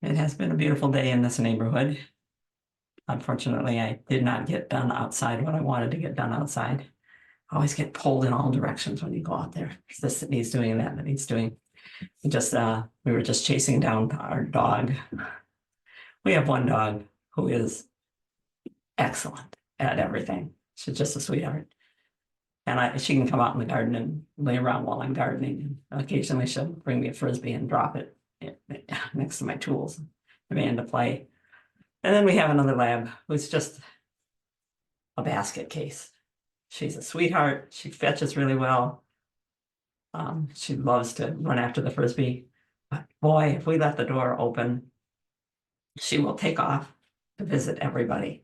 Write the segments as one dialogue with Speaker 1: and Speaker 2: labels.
Speaker 1: It has been a beautiful day in this neighborhood. Unfortunately, I did not get done outside what I wanted to get done outside. I always get pulled in all directions when you go out there. It's this that needs doing, that needs doing. We were just chasing down our dog. We have one dog who is excellent at everything. She's just a sweetheart. And she can come out in the garden and lay around while I'm gardening. And occasionally she'll bring me a Frisbee and drop it next to my tools, for me to play. And then we have another lab who's just a basket case. She's a sweetheart. She fetches really well. She loves to run after the Frisbee. But boy, if we let the door open, she will take off to visit everybody.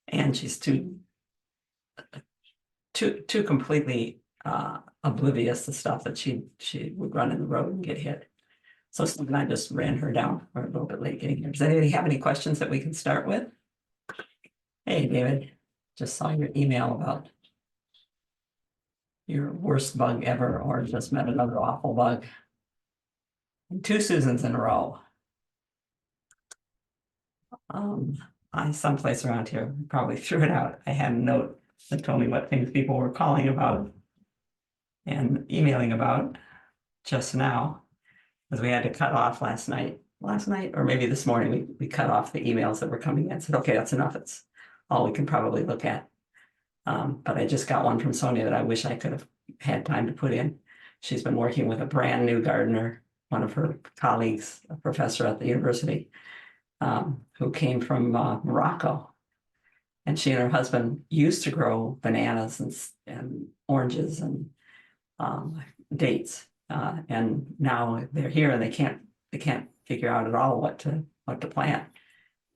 Speaker 1: And she's too completely oblivious to stuff that she would run in the road and get hit. So Steve and I just ran her down. We're a little bit late getting here. Does anybody have any questions that we can start with? Hey, David, just saw your email about your worst bug ever, or just met another awful bug. And 2 Susans in a row. I someplace around here probably threw it out. I had a note that told me what things people were calling about and emailing about just now, because we had to cut off last night, or maybe this morning, we cut off the emails that were coming in and said, okay, that's enough. It's all we can probably look at. But I just got one from Sonia that I wish I could have had time to put in. She's been working with a brand new gardener, one of her colleagues, a professor at the university, who came from Morocco. And she and her husband used to grow bananas and oranges and dates. And now they're here and they can't figure out at all what to plant.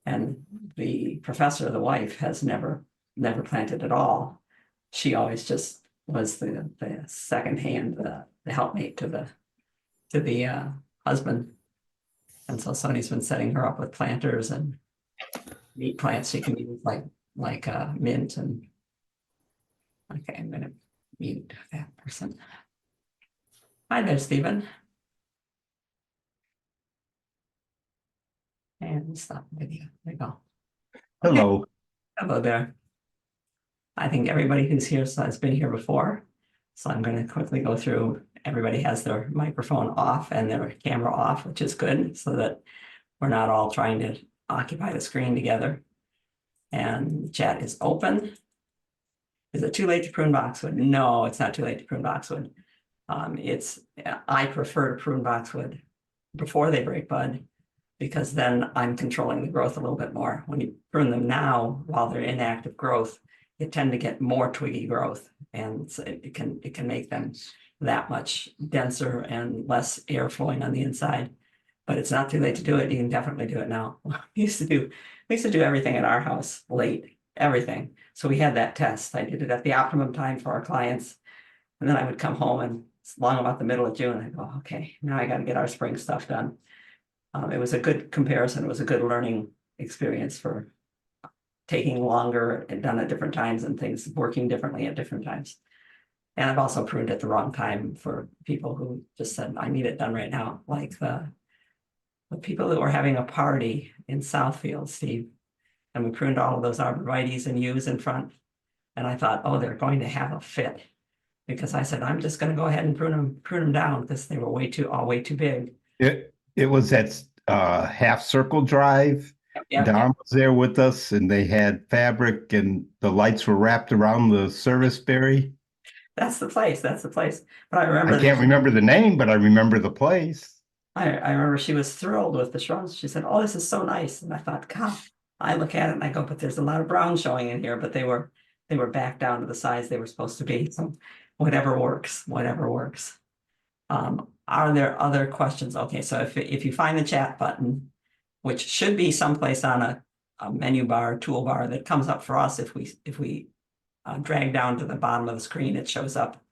Speaker 1: And the professor, the wife, has never planted at all. She always just was the second hand, the helpmate to the husband. And so Sony's been setting her up with planters and meat plants she can use like mint. And okay, I'm gonna mute that person. Hi there, Stephen. And stop the video. There you go. Okay.
Speaker 2: Hello.
Speaker 1: Hello there. I think everybody who's here has been here before. So I'm going to quickly go through. Everybody has their microphone off and their camera off, which is good, so that we're not all trying to occupy the screen together. And the chat is open. Is it too late to prune boxwood? No, it's not too late to prune boxwood. I prefer to prune boxwood before they break bud, because then I'm controlling the growth a little bit more. When you prune them now, while they're in active growth, you tend to get more twiggy growth, and so it can make them that much denser and less air flowing on the inside. But it's not too late to do it. You can definitely do it now. We used to do everything at our house late, everything. So we had that test. I did it at the optimum time for our clients, and then I would come home, and it's long about the middle of June. I go, okay, now I got to get our spring stuff done. It was a good comparison. It was a good learning experience for taking longer and done at different times and things working differently at different times. And I've also pruned at the wrong time for people who just said, I need it done right now. Like the people that were having a party in Southfield, Steve, and we pruned all of those arborvitaes and yews in front. And I thought, oh, they're going to have a fit, because I said, I'm just going to go ahead and prune them down, because they were way too big.
Speaker 2: It was at Half Circle Drive.
Speaker 1: Yeah.
Speaker 2: Don was there with us, and they had fabric, and the lights were wrapped around the service berry.
Speaker 1: That's the place. But I remember
Speaker 2: I can't remember the name, but I remember the place.
Speaker 1: I remember she was thrilled with the shrubs. She said, oh, this is so nice. And I thought, God, I look at it and I go, but there's a lot of brown showing in here, but they were back down to the size they were supposed to be. So whatever works. Are there other questions? Okay, so if you find the chat button, which should be someplace on a menu bar, toolbar that comes up for us, if we drag down to the bottom of the screen, it shows up.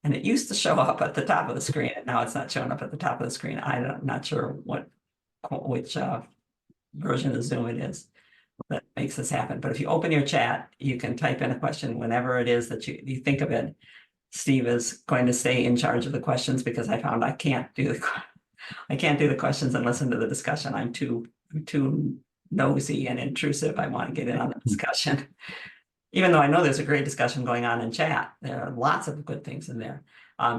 Speaker 1: And it used to show up at the top of the screen, and now it's not showing up at the top of the screen. I'm not sure which version of Zoom it is that makes this happen. But if you open your chat, you can type in a question whenever it is that you think of it. Steve is going to stay in charge of the questions, because I found I can't do I can't do the questions and listen to the discussion. I'm too nosy and intrusive. I want to get in on the discussion. Even though I know there's a great discussion going on in chat, there are lots of good things in there.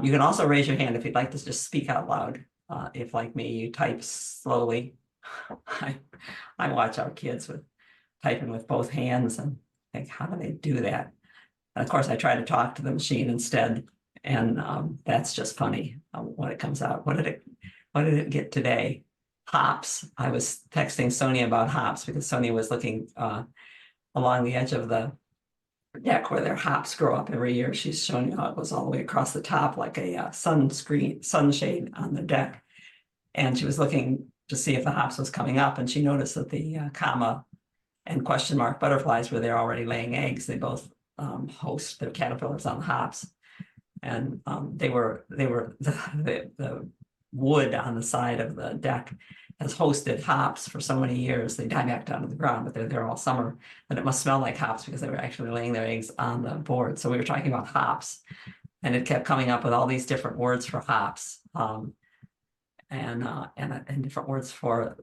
Speaker 1: You can also raise your hand if you'd like to just speak out loud. If, like me, you type slowly. I watch our kids with typing with both hands and think, how do they do that? And of course, I try to talk to the machine instead, and that's just funny when it comes out. What did it get today? Hops. I was texting Sonia about hops because Sonia was looking along the edge of the deck where their hops grow up every year. She's showing you how it goes all the way across the top like a sunshade on the deck. And she was looking to see if the hops was coming up, and she noticed that the comma and question mark butterflies were there already laying eggs. They both host their caterpillars on the hops. And they were the wood on the side of the deck has hosted hops for so many years. They die back down to the ground, but they're there all summer. And it must smell like hops because they were actually laying their eggs on the board. So we were talking about hops, and it kept coming up with all these different words for hops, and different words for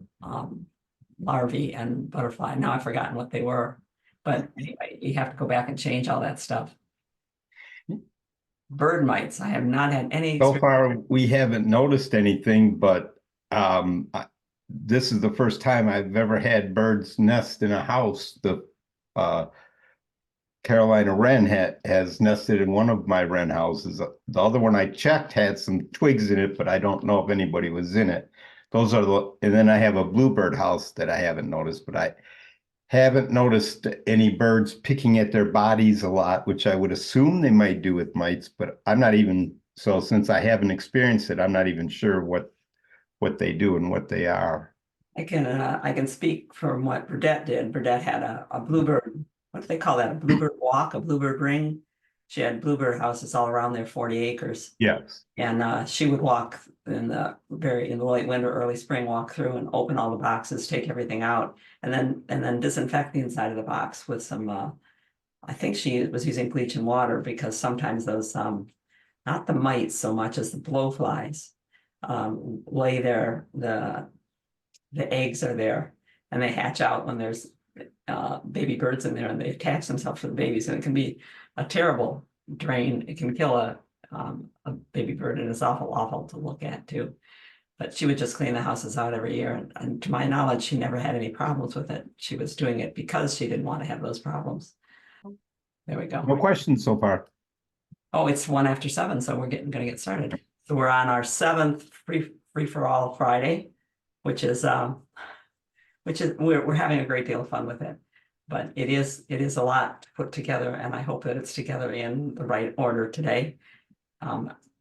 Speaker 1: larvae and butterfly. Now I've forgotten what they were, but anyway, you have to go back and change all that stuff. Bird mites, I have not had any.
Speaker 2: So far, we haven't noticed anything, but this is the first time I've ever had birds nest in a house. The Carolina wren has nested in one of my wren houses. The other one I checked had some twigs in it, but I don't know if anybody was in it. Those are and then I have a bluebird house that I haven't noticed, but I haven't noticed any birds picking at their bodies a lot, which I would assume they might do with mites, but I'm not even, so since I haven't experienced it, I'm not even sure what they do and what they are.
Speaker 1: I can speak from what Burdette did. Burdette had a bluebird, what do they call that? A bluebird walk, a bluebird ring. She had bluebird houses all around there, 40 acres.
Speaker 2: Yes.
Speaker 1: And she would walk in the late winter, early spring, walk through and open all the boxes, take everything out, and then disinfect the inside of the box with some I think she was using bleach and water, because sometimes those not the mites so much as the blowflies lay there, the eggs are there, and they hatch out when there's baby birds in there, and they attach themselves to the babies, and it can be a terrible drain. It can kill a baby bird, and it's awful to look at too. But she would just clean the houses out every year, and to my knowledge, she never had any problems with it. She was doing it because she didn't want to have those problems. There we go.
Speaker 2: No questions so far.
Speaker 1: Oh, it's 1:07, so we're gonna get started. So we're on our 7th free for all Friday, which is we're having a great deal of fun with it. But it is a lot to put together, and I hope that it's together in the right order today.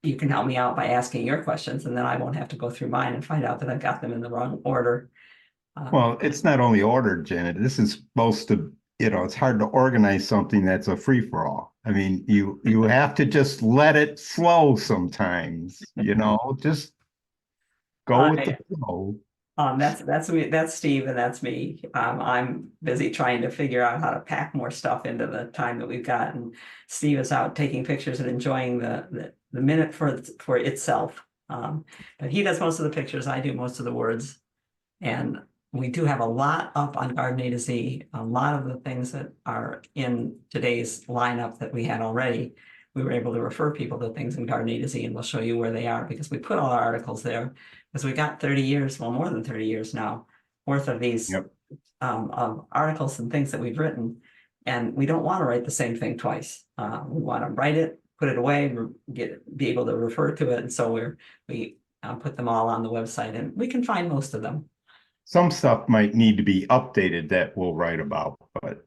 Speaker 1: You can help me out by asking your questions, and then I won't have to go through mine and find out that I've got them in the wrong order.
Speaker 2: Well, it's not only ordered, Janet. This is supposed to, it's hard to organize something that's a free-for-all. I mean, you have to just let it flow sometimes, just go with the flow.
Speaker 1: That's me, that's Steve, and that's me. I'm busy trying to figure out how to pack more stuff into the time that we've got, and Steve is out taking pictures and enjoying the minute for itself. But he does most of the pictures, I do most of the words, and we do have a lot up on Garden A to Z. A lot of the things that are in today's lineup that we had already, we were able to refer people to things in Garden A to Z, and we'll show you where they are, because we put all our articles there, because we got 30 years, well, more than 30 years now, worth of these articles and things that we've written, and we don't want to write the same thing twice. We want to write it, put it away, be able to refer to it, and so we put them all on the website, and we can find most of them.
Speaker 2: Some stuff might need to be updated that we'll write about, but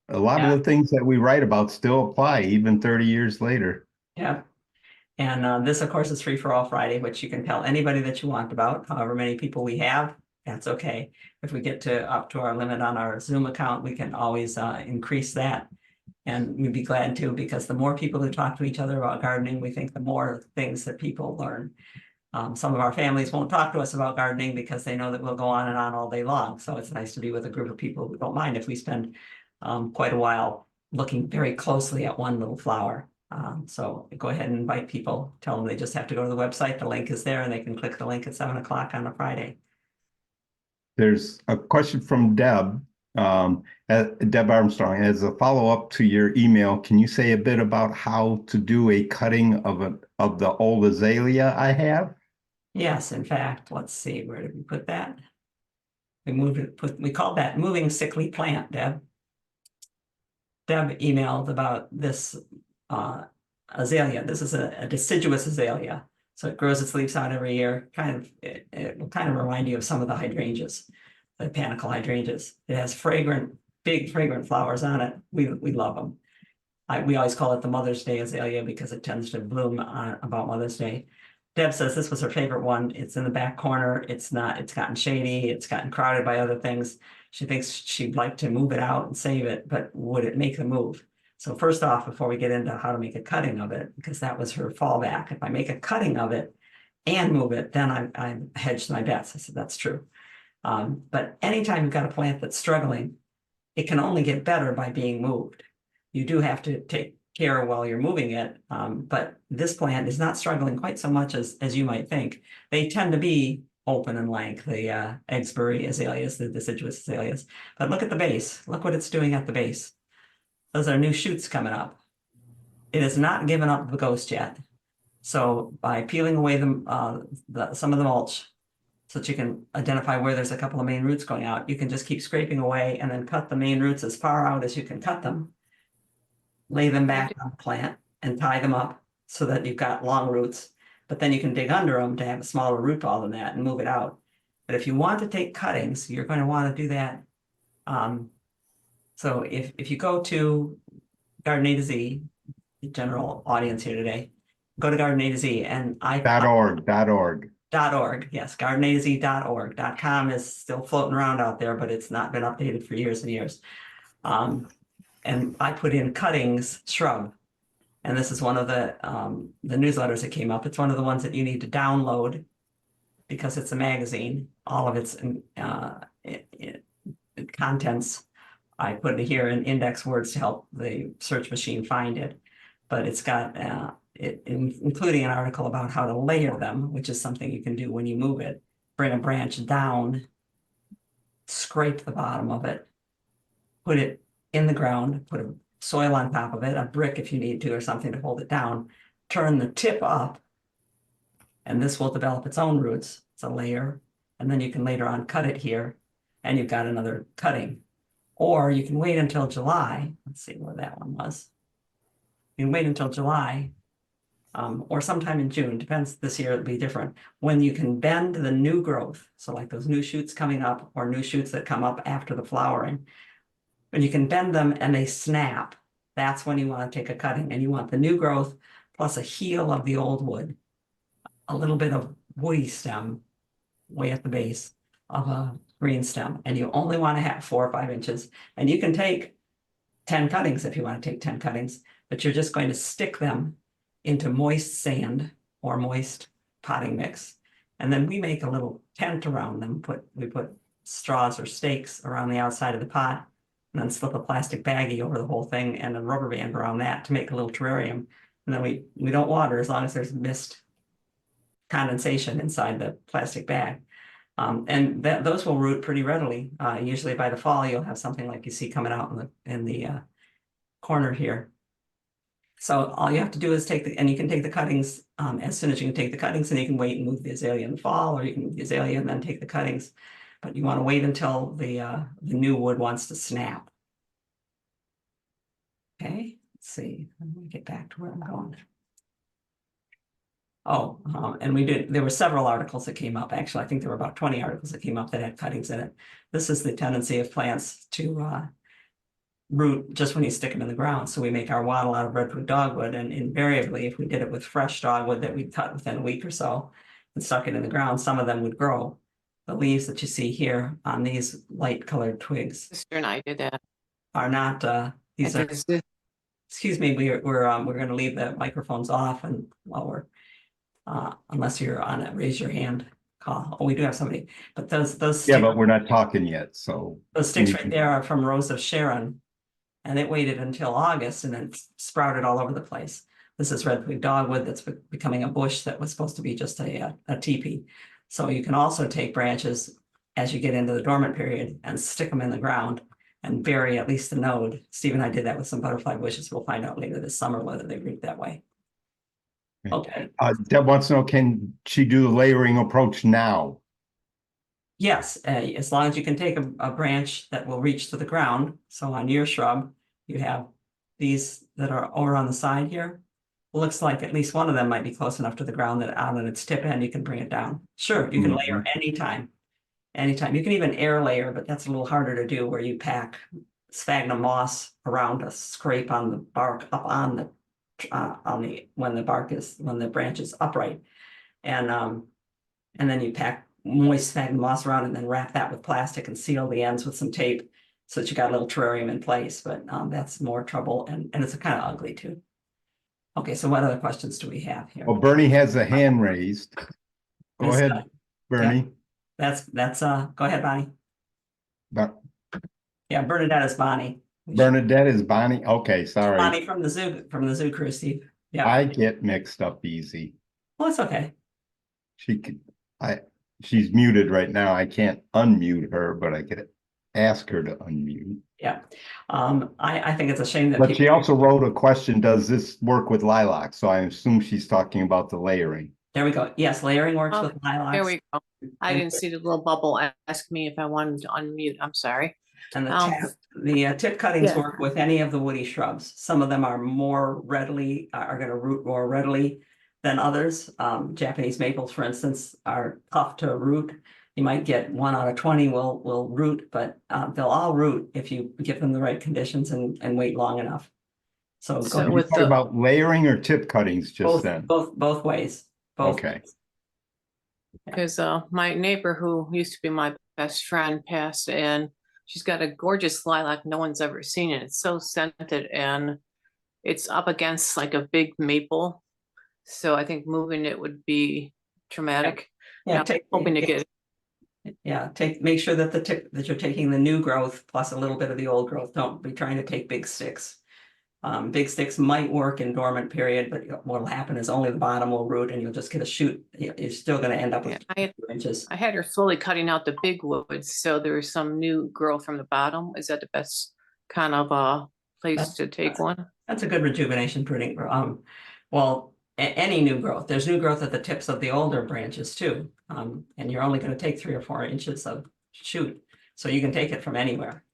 Speaker 2: a lot of the things that we write about still apply even 30 years later.
Speaker 1: Yeah. And this, of course, is Free for All Friday, which you can tell anybody that you want about. However many people we have, that's okay. If we get up to our limit on our Zoom account, we can always increase that. And we'd be glad to, because the more people who talk to each other about gardening, we think the more things that people learn. Some of our families won't talk to us about gardening because they know that we'll go on and on all day long. So it's nice to be with a group of people who don't mind if we spend quite a while looking very closely at one little flower. So go ahead and invite people, tell them they just have to go to the website, the link is there, and they can click the link at 7 o'clock on a Friday.
Speaker 2: There's a question from Deb. Deb Armstrong, as a follow-up to your email, can you say a bit about how to do a cutting of the old azalea I have?
Speaker 1: Yes, in fact, let's see, where did we put that? We moved it, we called that moving sickly plant, Deb. Deb emailed about this azalea. This is a deciduous azalea. So it grows its leaves out every year. It will kind of remind you of some of the hydrangeas, the panicle hydrangeas. It has big fragrant flowers on it. We love them. We always call it the Mother's Day azalea because it tends to bloom on about Mother's Day. Deb says this was her favorite one. It's in the back corner. It's gotten shady. It's gotten crowded by other things. She thinks she'd like to move it out and save it, but would it make the move? So first off, before we get into how to make a cutting of it, because that was her fallback, if I make a cutting of it and move it, then I hedged my bets. I said, that's true. But anytime you've got a plant that's struggling, it can only get better by being moved. You do have to take care while you're moving it, but this plant is not struggling quite so much as you might think. They tend to be open and lank, the Eggsbury azaleas, the deciduous azaleas. But look at the base. Look what it's doing at the base. Those are new shoots coming up. It has not given up the ghost yet. So by peeling away some of the mulch, so that you can identify where there's a couple of main roots going out, you can just keep scraping away and then cut the main roots as far out as you can cut them. Lay them back on the plant and tie them up so that you've got long roots, but then you can dig under them to have a smaller root ball than that and move it out. But if you want to take cuttings, you're going to want to do that. So if you go to Garden A to Z, the general audience here today, go to Garden A to Z and .org. Yes, gardenaz.org. .com is still floating around out there, but it's not been updated for years and years. And I put in cuttings shrub. And this is one of the newsletters that came up. It's one of the ones that you need to download because it's a magazine. All of its contents, I put it here in index words to help the search machine find it. But it's got, including an article about how to layer them, which is something you can do when you move it. Bring a branch down, scrape the bottom of it, put it in the ground, put a soil on top of it, a brick if you need to, or something to hold it down, turn the tip up, and this will develop its own roots. It's a layer, and then you can later on cut it here, and you've got another cutting. Or you can wait until July. Let's see where that one was. You can wait until July, or sometime in June, depends, this year it'll be different, when you can bend the new growth. So like those new shoots coming up or new shoots that come up after the flowering. When you can bend them and they snap, that's when you want to take a cutting, and you want the new growth plus a heel of the old wood, a little bit of woody stem way at the base of a green stem, and you only want to have 4 or 5 inches, and you can take 10 cuttings if you want to take 10 cuttings, but you're just going to stick them into moist sand or moist potting mix. And then we make a little tent around them. We put straws or stakes around the outside of the pot, and then slip a plastic baggie over the whole thing and a rubber band around that to make a little terrarium. And then we don't water as long as there's mist condensation inside the plastic bag. And those will root pretty readily. Usually by the fall, you'll have something like you see coming out in the corner here. So all you have to do is and you can take the cuttings as soon as you can take the cuttings, and you can wait and move the azalea in the fall, or you can move the azalea and then take the cuttings. But you want to wait until the new wood wants to snap. Okay, let's see. Let me get back to where I'm going. Oh, and there were several articles that came up. Actually, I think there were about 20 articles that came up that had cuttings in it. This is the tendency of plants to root just when you stick them in the ground. So we make our wattle out of redwood dogwood, and invariably, if we did it with fresh dogwood that we'd cut within a week or so and stuck it in the ground, some of them would grow. The leaves that you see here on these light colored twigs
Speaker 3: Sister and I did that.
Speaker 1: are not, these are, excuse me, we're going to leave the microphones off, and while we're, unless you're on it, raise your hand call. Oh, we do have somebody, but those
Speaker 2: Yeah, but we're not talking yet, so.
Speaker 1: those sticks right there are from Rose of Sharon, and it waited until August and then sprouted all over the place. This is red twig dogwood that's becoming a bush that was supposed to be just a teepee. So you can also take branches as you get into the dormant period and stick them in the ground and bury at least the node. Steve and I did that with some butterfly bushes. We'll find out later this summer whether they root that way. Okay.
Speaker 2: Deb wants to know, can she do the layering approach now?
Speaker 1: Yes, as long as you can take a branch that will reach to the ground. So on your shrub, you have these that are over on the side here. Looks like at least one of them might be close enough to the ground that out on its tip end, you can bring it down. Sure, you can layer anytime. Anytime. You can even air layer, but that's a little harder to do where you pack sphagnum moss around a scrape on the bark up on the when the branch is upright. And then you pack moist sphagnum moss around and then wrap that with plastic and seal the ends with some tape so that you got a little terrarium in place. But that's more trouble and it's kind of ugly too. Okay, so what other questions do we have here?
Speaker 2: Well, Bernie has a hand raised. Go ahead, Bernie.
Speaker 1: That's go ahead, Bonnie.
Speaker 2: But
Speaker 1: Yeah, Bernadette is Bonnie.
Speaker 2: Bernadette is Bonnie. Okay, sorry.
Speaker 1: Bonnie from the zoo crew, Steve. Yeah.
Speaker 2: I get mixed up easy.
Speaker 1: Well, it's okay.
Speaker 2: She's muted right now. I can't unmute her, but I could ask her to unmute.
Speaker 1: Yeah. I think it's a shame that
Speaker 2: But she also wrote a question, does this work with lilac? So I assume she's talking about the layering.
Speaker 1: There we go. Yes, layering works with lilacs.
Speaker 3: There we go. I didn't see the little bubble ask me if I wanted to unmute. I'm sorry.
Speaker 1: And the tip cuttings work with any of the woody shrubs. Some of them are more readily, are going to root more readily than others. Japanese maples, for instance, are tough to root. You might get 1 out of 20 will root, but they'll all root if you give them the right conditions and wait long enough. So
Speaker 2: with about layering or tip cuttings just then?
Speaker 1: Both ways. Both
Speaker 2: okay.
Speaker 1: ways.
Speaker 3: Because my neighbor who used to be my best friend passed, and she's got a gorgeous lilac no one's ever seen it. It's so scented and it's up against like a big maple. So I think moving it would be traumatic.
Speaker 1: Yeah,
Speaker 3: hoping to get
Speaker 1: yeah, make sure that that you're taking the new growth plus a little bit of the old growth. Don't be trying to take big sticks. Big sticks might work in dormant period, but what will happen is only the bottom will root and you'll just get a shoot. You're still going to end up with 2 inches.
Speaker 3: I had her slowly cutting out the big woods, so there's some new growth from the bottom. Is that the best kind of place to take one?
Speaker 1: That's a good rejuvenation pruning. Well, any new growth. There's new growth at the tips of the older branches too. And you're only going to take 3 or 4 inches of shoot. So you can take it from anywhere.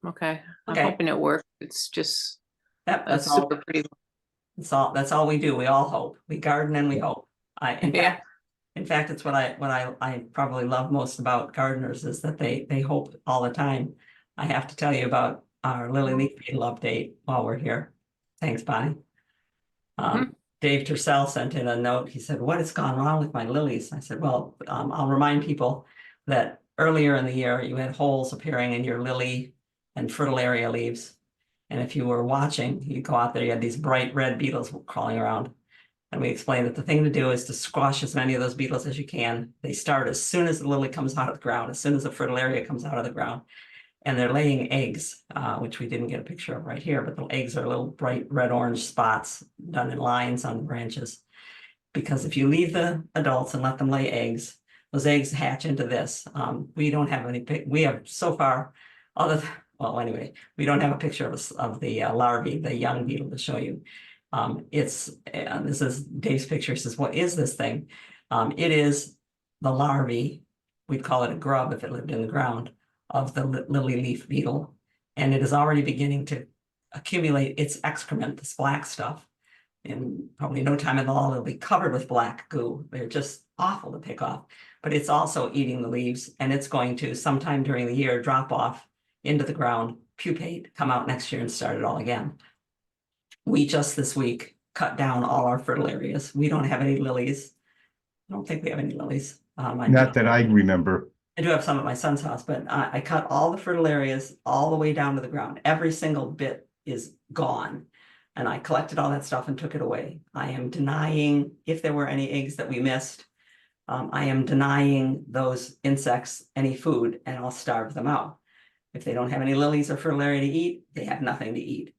Speaker 3: Okay. I'm hoping it works. It's just
Speaker 1: that's
Speaker 3: super pretty.
Speaker 1: That's all we do. We all hope. We garden and we hope. In fact, it's what I probably love most about gardeners is that they hope all the time. I have to tell you about our lily leaf beetle update while we're here. Thanks, Bonnie. Dave Tercel sent in a note. He said, "What has gone wrong with my lilies?" I said, "Well, I'll remind people that earlier in the year you had holes appearing in your lily and fritillaria leaves. And if you were watching, you go out there, you had these bright red beetles crawling around. And we explained that the thing to do is to squash as many of those beetles as you can. They start as soon as the lily comes out of the ground, as soon as the fritillaria comes out of the ground. And they're laying eggs, which we didn't get a picture of right here, but the eggs are little bright red-orange spots done in lines on the branches. Because if you leave the adults and let them lay eggs, those eggs hatch into this. We don't have any, we have so far, well, anyway, we don't have a picture of the larvae, the young beetle to show you. This is Dave's picture. Says, "What is this thing?" It is the larvae. We'd call it a grub if it lived in the ground of the lily leaf beetle, and it is already beginning to accumulate its excrement, this black stuff. In probably no time at all, it'll be covered with black goo. They're just awful to pick off. But it's also eating the leaves, and it's going to sometime during the year drop off into the ground, pupate, come out next year and start it all again. We just this week cut down all our fritillarias. We don't have any lilies. I don't think we have any lilies.
Speaker 2: Not that I remember.
Speaker 1: I do have some at my son's house, but I cut all the fritillarias all the way down to the ground. Every single bit is gone. And I collected all that stuff and took it away. I am denying, if there were any eggs that we missed, I am denying those insects any food and I'll starve them out. If they don't have any lilies or fritillaria to eat, they have nothing to eat.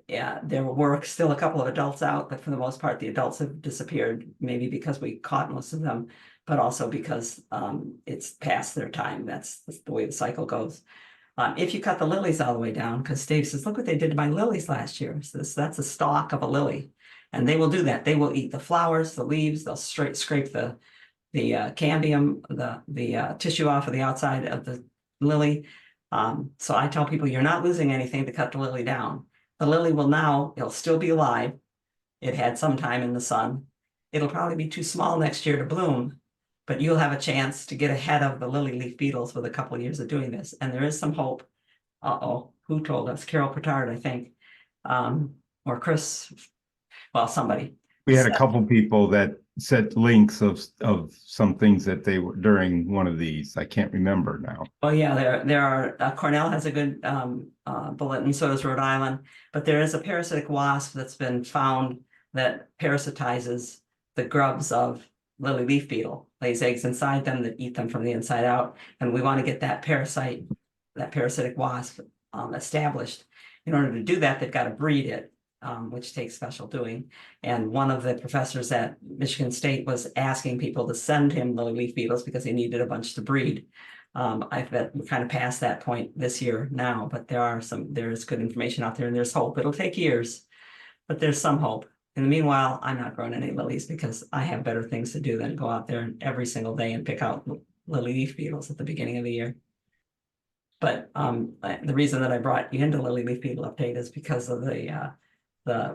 Speaker 1: yeah, there were still a couple of adults out, but for the most part, the adults have disappeared, maybe because we caught most of them, but also because it's past their time. That's the way the cycle goes. If you cut the lilies all the way down, because Dave says, look what they did to my lilies last year. So that's a stalk of a lily. And they will do that. They will eat the flowers, the leaves, they'll scrape the cambium, the tissue off of the outside of the lily. So I tell people, you're not losing anything to cut the lily down. The lily will now, it'll still be alive. It had some time in the sun. It'll probably be too small next year to bloom, but you'll have a chance to get ahead of the lily leaf beetles with a couple of years of doing this. And there is some hope. Uh-oh, who told us? Carol Petard, I think. Or Chris, well, somebody.
Speaker 2: We had a couple people that sent links of some things that they were during one of these. I can't remember now.
Speaker 1: Oh yeah, there are, Cornell has a good bulletin, so does Rhode Island, but there is a parasitic wasp that's been found that parasitizes the grubs of lily leaf beetle, lays eggs inside them that eat them from the inside out, and we want to get that parasitic wasp established. In order to do that, they've got to breed it, which takes special doing. And one of the professors at Michigan State was asking people to send him lily leaf beetles because he needed a bunch to breed. I bet we're kind of past that point this year now, but there is good information out there and there's hope. It'll take years, but there's some hope. In the meanwhile, I'm not growing any lilies because I have better things to do than go out there every single day and pick out lily leaf beetles at the beginning of the year. But the reason that I brought you into lily leaf beetle update is because of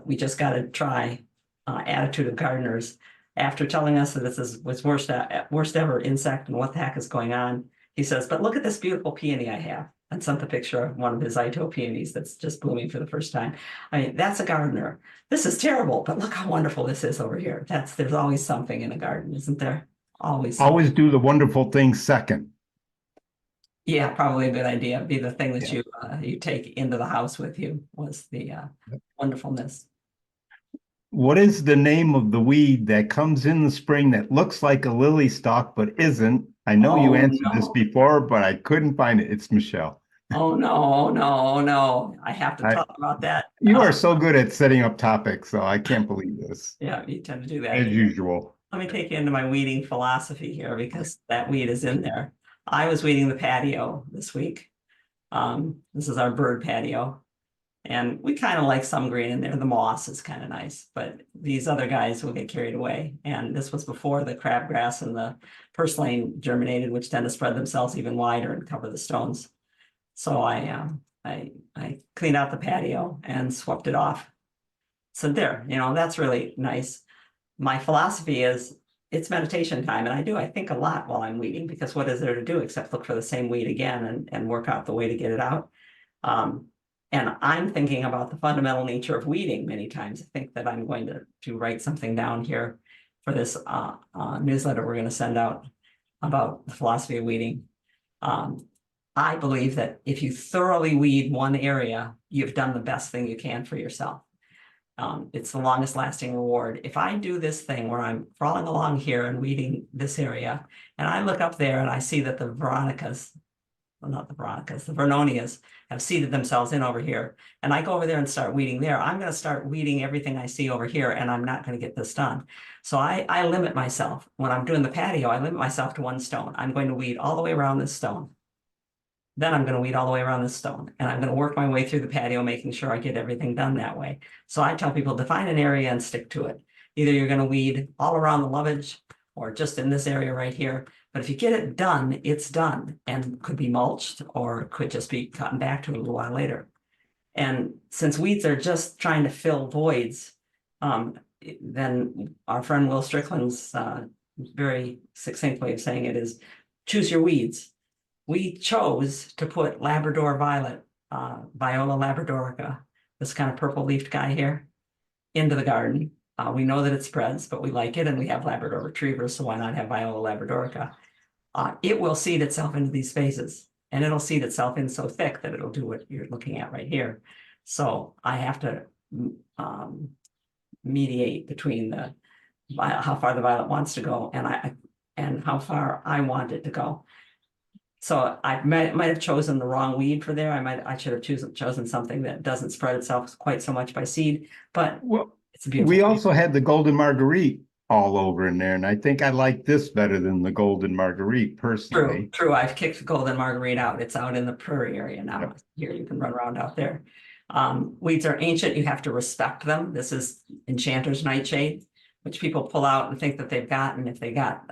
Speaker 1: we just got to try attitude of gardeners. After telling us that this was worst ever insect and what the heck is going on, he says, but look at this beautiful peony I have, and sent the picture of one of his Ito peonies that's just blooming for the first time. I mean, that's a gardener. This is terrible, but look how wonderful this is over here. There's always something in a garden, isn't there? Always something.
Speaker 2: Always do the wonderful things second.
Speaker 1: Yeah, probably a good idea. Be the thing that you take into the house with you was the wonderfulness.
Speaker 2: What is the name of the weed that comes in the spring that looks like a lily stalk but isn't? I know you answered this before, but I couldn't find it. It's Michelle.
Speaker 1: Oh no, no, no. I have to talk about that.
Speaker 2: You are so good at setting up topics, so I can't believe this.
Speaker 1: Yeah, you tend to do that.
Speaker 2: As usual.
Speaker 1: Let me take you into my weeding philosophy here because that weed is in there. I was weeding the patio this week. This is our bird patio. And we kind of like some green in there. The moss is kind of nice, but these other guys will get carried away. And this was before the crabgrass and the purslane germinated, which tend to spread themselves even wider and cover the stones. So I cleaned out the patio and swept it off. So there, that's really nice. My philosophy is it's meditation time, and I think a lot while I'm weeding, because what is there to do except look for the same weed again and work out the way to get it out. And I'm thinking about the fundamental nature of weeding many times. I think that I'm going to write something down here for this newsletter we're going to send out about the philosophy of weeding. I believe that if you thoroughly weed one area, you've done the best thing you can for yourself. It's the longest lasting reward. If I do this thing where I'm crawling along here and weeding this area, and I look up there and I see that the Veronias have seeded themselves in over here, and I go over there and start weeding there, I'm going to start weeding everything I see over here, and I'm not going to get this done. So I limit myself. When I'm doing the patio, I limit myself to one stone. I'm going to weed all the way around this stone. Then I'm going to weed all the way around this stone, and I'm going to work my way through the patio, making sure I get everything done that way. So I tell people, define an area and stick to it. Either you're going to weed all around the lovage or just in this area right here. But if you get it done, it's done, and could be mulched or could just be cutting back to it a little while later. And since weeds are just trying to fill voids, then our friend Will Strickland's very succinct way of saying it is choose your weeds. We chose to put Labrador violet, Viola labradorica, this kind of purple leafed guy here, into the garden. We know that it spreads, but we like it, and we have Labrador retrievers, so why not have Viola labradorica? It will seed itself into these spaces, and it'll seed itself in so thick that it'll do what you're looking at right here. So I have to mediate between how far the violet wants to go and how far I want it to go. So I might have chosen the wrong weed for there. I should have chosen something that doesn't spread itself quite so much by seed, but
Speaker 2: Well,
Speaker 1: it's a beautiful.
Speaker 2: we also had the golden marguerite all over in there, and I think I like this better than the golden marguerite personally.
Speaker 1: True. I've kicked the golden marguerite out. It's out in the prairie area now.
Speaker 2: Yep.
Speaker 1: Here you can run around out there. Weeds are ancient. You have to respect them. This is enchanter's nightshade, which people pull out and think that they've gotten if they got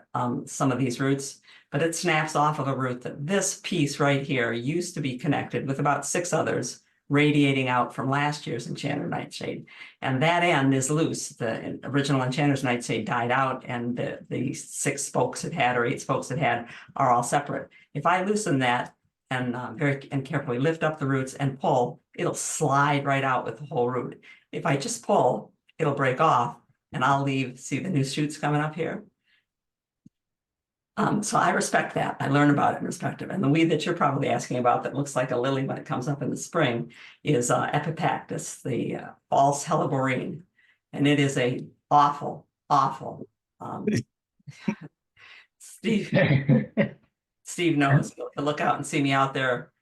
Speaker 1: some of these roots, but it snaps off of a root. That this piece right here used to be connected with about 6 others radiating out from last year's enchanter nightshade, and that end is loose. The original enchanter's nightshade died out, and the 6 spokes it had, or 8 spokes it had, are all separate. If I loosen that and very carefully lift up the roots and pull, it'll slide right out with the whole root. If I just pull, it'll break off, and I'll leave. See the new shoots coming up here. So I respect that. I learn about it and respect it. And the weed that you're probably asking about that looks like a lily when it comes up in the spring is Epipactis, the false helleborine. And it is a awful. Steve knows. He'll look out and see me out there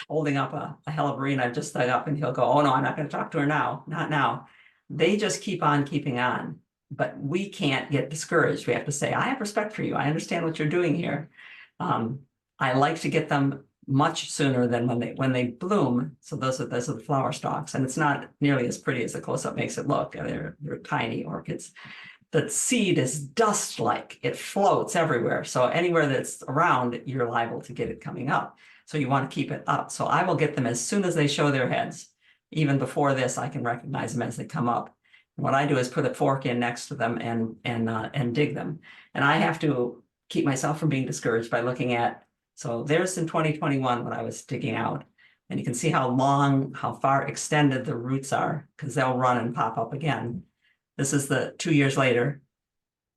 Speaker 1: holding up a helleborine I've just dug up, and he'll go, "Oh no, I'm not going to talk to her now. Not now." They just keep on keeping on. But we can't get discouraged. We have to say, I have respect for you. I understand what you're doing here. I like to get them much sooner than when they bloom. So those are the flower stalks, and it's not nearly as pretty as the close-up makes it look. They're tiny orchids. The seed is dust-like. It floats everywhere. So anywhere that's around, you're liable to get it coming up. So you want to keep it up. So I will get them as soon as they show their heads. Even before this, I can recognize them as they come up. What I do is put a fork in next to them and dig them. And I have to keep myself from being discouraged by looking at, so there's in 2021 when I was digging out, and you can see how far extended the roots are, because they'll run and pop up again. This is the 2 years later,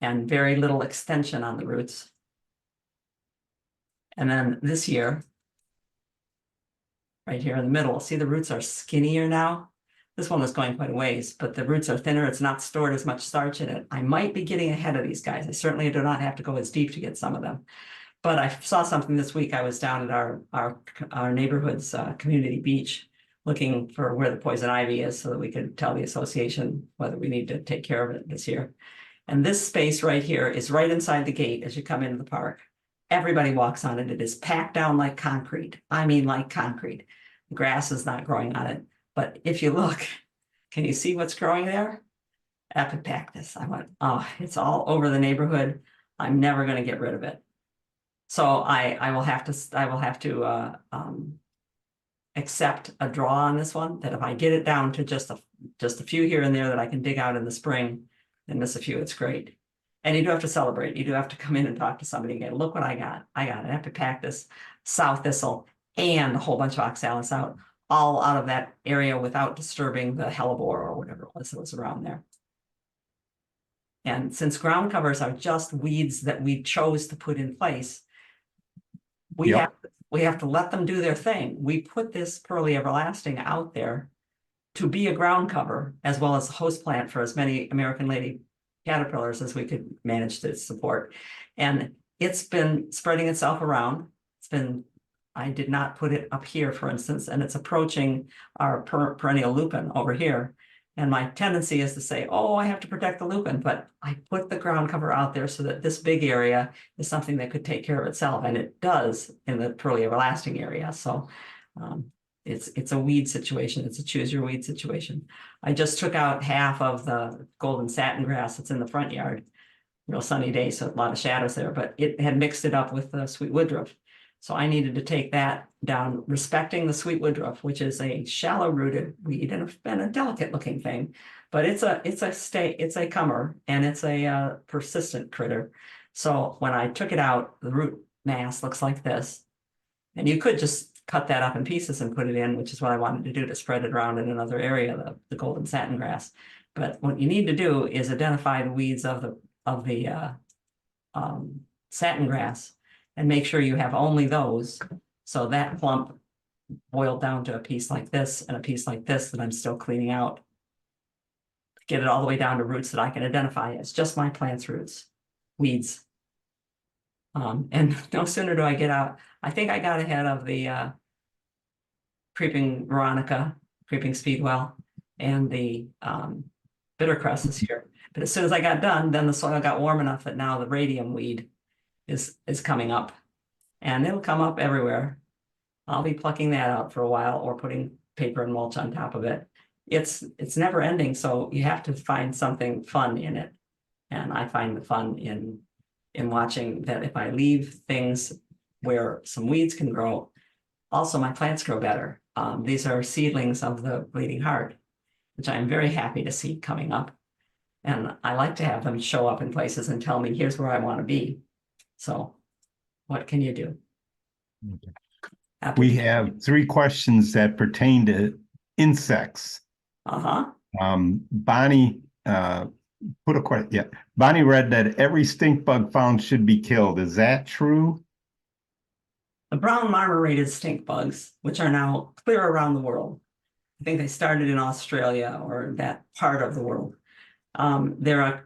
Speaker 1: and very little extension on the roots. And then this year, right here in the middle, see the roots are skinnier now. This one was going quite a ways, but the roots are thinner. It's not stored as much starch in it. I might be getting ahead of these guys. I certainly do not have to go as deep to get some of them. But I saw something this week. I was down at our neighborhood's community beach looking for where the poison ivy is so that we could tell the association whether we need to take care of it this year. And this space right here is right inside the gate as you come into the park. Everybody walks on it. It is packed down like concrete. I mean, like concrete. The grass is not growing on it. But if you look, can you see what's growing there? Epipactis. I went, oh, it's all over the neighborhood. I'm never going to get rid of it. So I will have to accept a draw on this one, that if I get it down to just a few here and there that I can dig out in the spring, then miss a few, it's great. And you do have to celebrate. You do have to come in and talk to somebody again. Look what I got. I got an Epipactis, sow thistle, and a whole bunch of oxalis out. All out of that area without disturbing the hellebore or whatever it was that was around there. And since ground covers are just weeds that we chose to put in place, we have to let them do their thing. We put this Pearly Everlasting out there to be a ground cover as well as a host plant for as many American lady caterpillars as we could manage to support. And it's been spreading itself around. I did not put it up here, for instance, and it's approaching our perennial lupin over here. And my tendency is to say, oh, I have to protect the lupin, but I put the ground cover out there so that this big area is something that could take care of itself. And it does in the Pearly Everlasting area. So it's a weed situation. It's a choose your weed situation. I just took out half of the golden satin grass that's in the front yard. Real sunny day, so a lot of shadows there, but it had mixed it up with the sweet woodruff. So I needed to take that down, respecting the sweet woodruff, which is a shallow rooted weed and a delicate looking thing, but it's a comer, and it's a persistent critter. So when I took it out, the root mass looks like this, and you could just cut that up in pieces and put it in, which is what I wanted to do, to spread it around in another area, the golden satin grass. But what you need to do is identify the weeds of the satin grass, and make sure you have only those. So that clump boiled down to a piece like this and a piece like this that I'm still cleaning out. Get it all the way down to roots that I can identify as just my plant's roots, weeds. And no sooner do I get out, I think I got ahead of the creeping Veronica, creeping speedwell, and the bittercress is here. But as soon as I got done, then the soil got warm enough that now the radium weed is coming up, and it'll come up everywhere. I'll be plucking that out for a while or putting paper and mulch on top of it. It's never ending, so you have to find something fun in it. And I find the fun in watching that if I leave things where some weeds can grow, also my plants grow better. These are seedlings of the bleeding heart, which I'm very happy to see coming up. And I like to have them show up in places and tell me, here's where I want to be. So what can you do?
Speaker 2: We have 3 questions that pertain to insects.
Speaker 1: Uh-huh.
Speaker 2: Bonnie put a question. Yeah, Bonnie read that every stink bug found should be killed. Is that true?
Speaker 1: The brown marmorated stink bugs, which are now clear around the world. I think they started in Australia or that part of the world. They're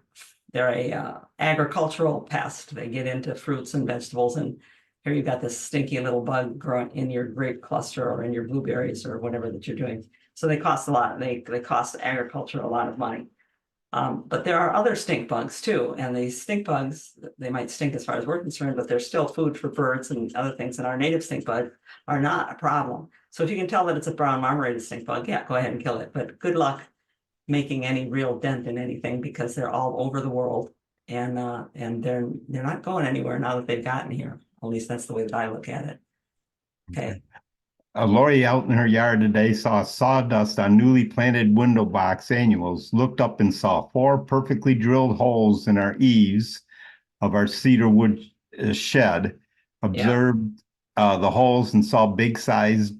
Speaker 1: a agricultural pest. They get into fruits and vegetables, and here you've got this stinky little bug growing in your grape cluster or in your blueberries or whatever that you're doing. So they cost a lot. They cost agriculture a lot of money. But there are other stink bugs too, and these stink bugs, they might stink as far as we're concerned, but they're still food for birds and other things, and our native stink bug are not a problem. So if you can tell that it's a brown marmorated stink bug, yeah, go ahead and kill it, but good luck making any real dent in anything because they're all over the world, and they're not going anywhere now that they've gotten here. At least that's the way that I look at it. Okay.
Speaker 2: Lori out in her yard today saw sawdust on newly planted window box annuals, looked up and saw 4 perfectly drilled holes in our eaves of our cedar wood shed, observed the holes and saw big size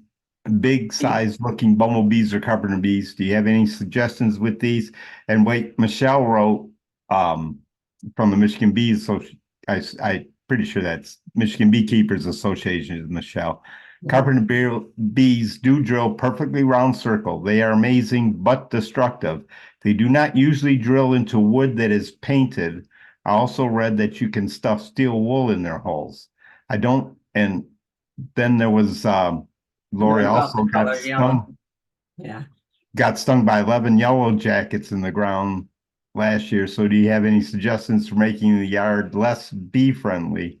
Speaker 2: looking bumblebees or carpenter bees. Do you have any suggestions with these? And wait, Michelle wrote from the Michigan Bees, so I pretty sure that's Michigan Beekeepers Association is Michelle. Carpenter bees do drill perfectly round circle. They are amazing but destructive. They do not usually drill into wood that is painted. I also read that you can stuff steel wool in their holes. I don't, and then there was Lori also got stung.
Speaker 1: Yeah.
Speaker 2: Got stung by 11 yellow jackets in the ground last year. So do you have any suggestions for making the yard less bee friendly?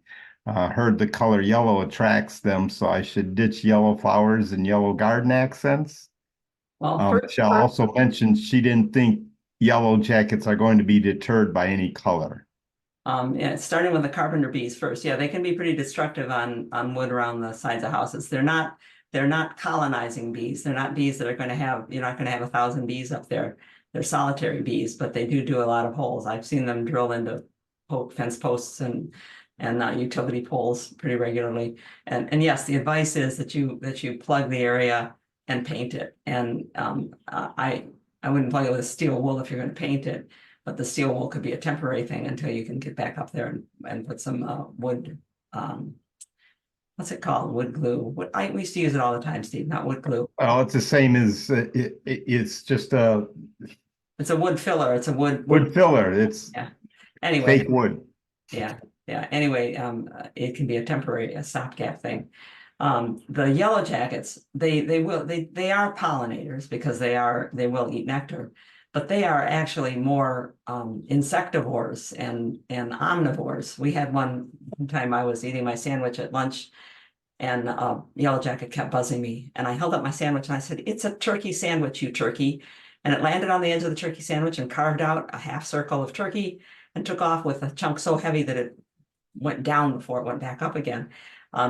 Speaker 2: Heard the color yellow attracts them, so I should ditch yellow flowers and yellow garden accents.
Speaker 1: Well,
Speaker 2: Michelle also mentioned she didn't think yellow jackets are going to be deterred by any color.
Speaker 1: Yeah, starting with the carpenter bees first. Yeah, they can be pretty destructive on wood around the sides of houses. They're not colonizing bees. They're not bees that are going to have, you're not going to have 1,000 bees up there. They're solitary bees, but they do a lot of holes. I've seen them drill into fence posts and utility poles pretty regularly. And yes, the advice is that you plug the area and paint it. And I wouldn't plug it with steel wool if you're going to paint it, but the steel wool could be a temporary thing until you can get back up there and put some wood. What's it called? Wood glue. We used to use it all the time, Steve. Not wood glue.
Speaker 2: Oh, it's the same as it's just a.
Speaker 1: It's a wood filler. It's a wood
Speaker 2: filler. It's
Speaker 1: anyway.
Speaker 2: Fake wood.
Speaker 1: Yeah. Anyway, it can be a stopgap thing. The yellow jackets, they are pollinators because they will eat nectar, but they are actually more insectivores and omnivores. We had one time I was eating my sandwich at lunch, and yellow jacket kept buzzing me, and I held up my sandwich and I said, "It's a turkey sandwich, you turkey." And it landed on the edge of the turkey sandwich and carved out a half circle of turkey and took off with a chunk so heavy that it went down before it went back up again.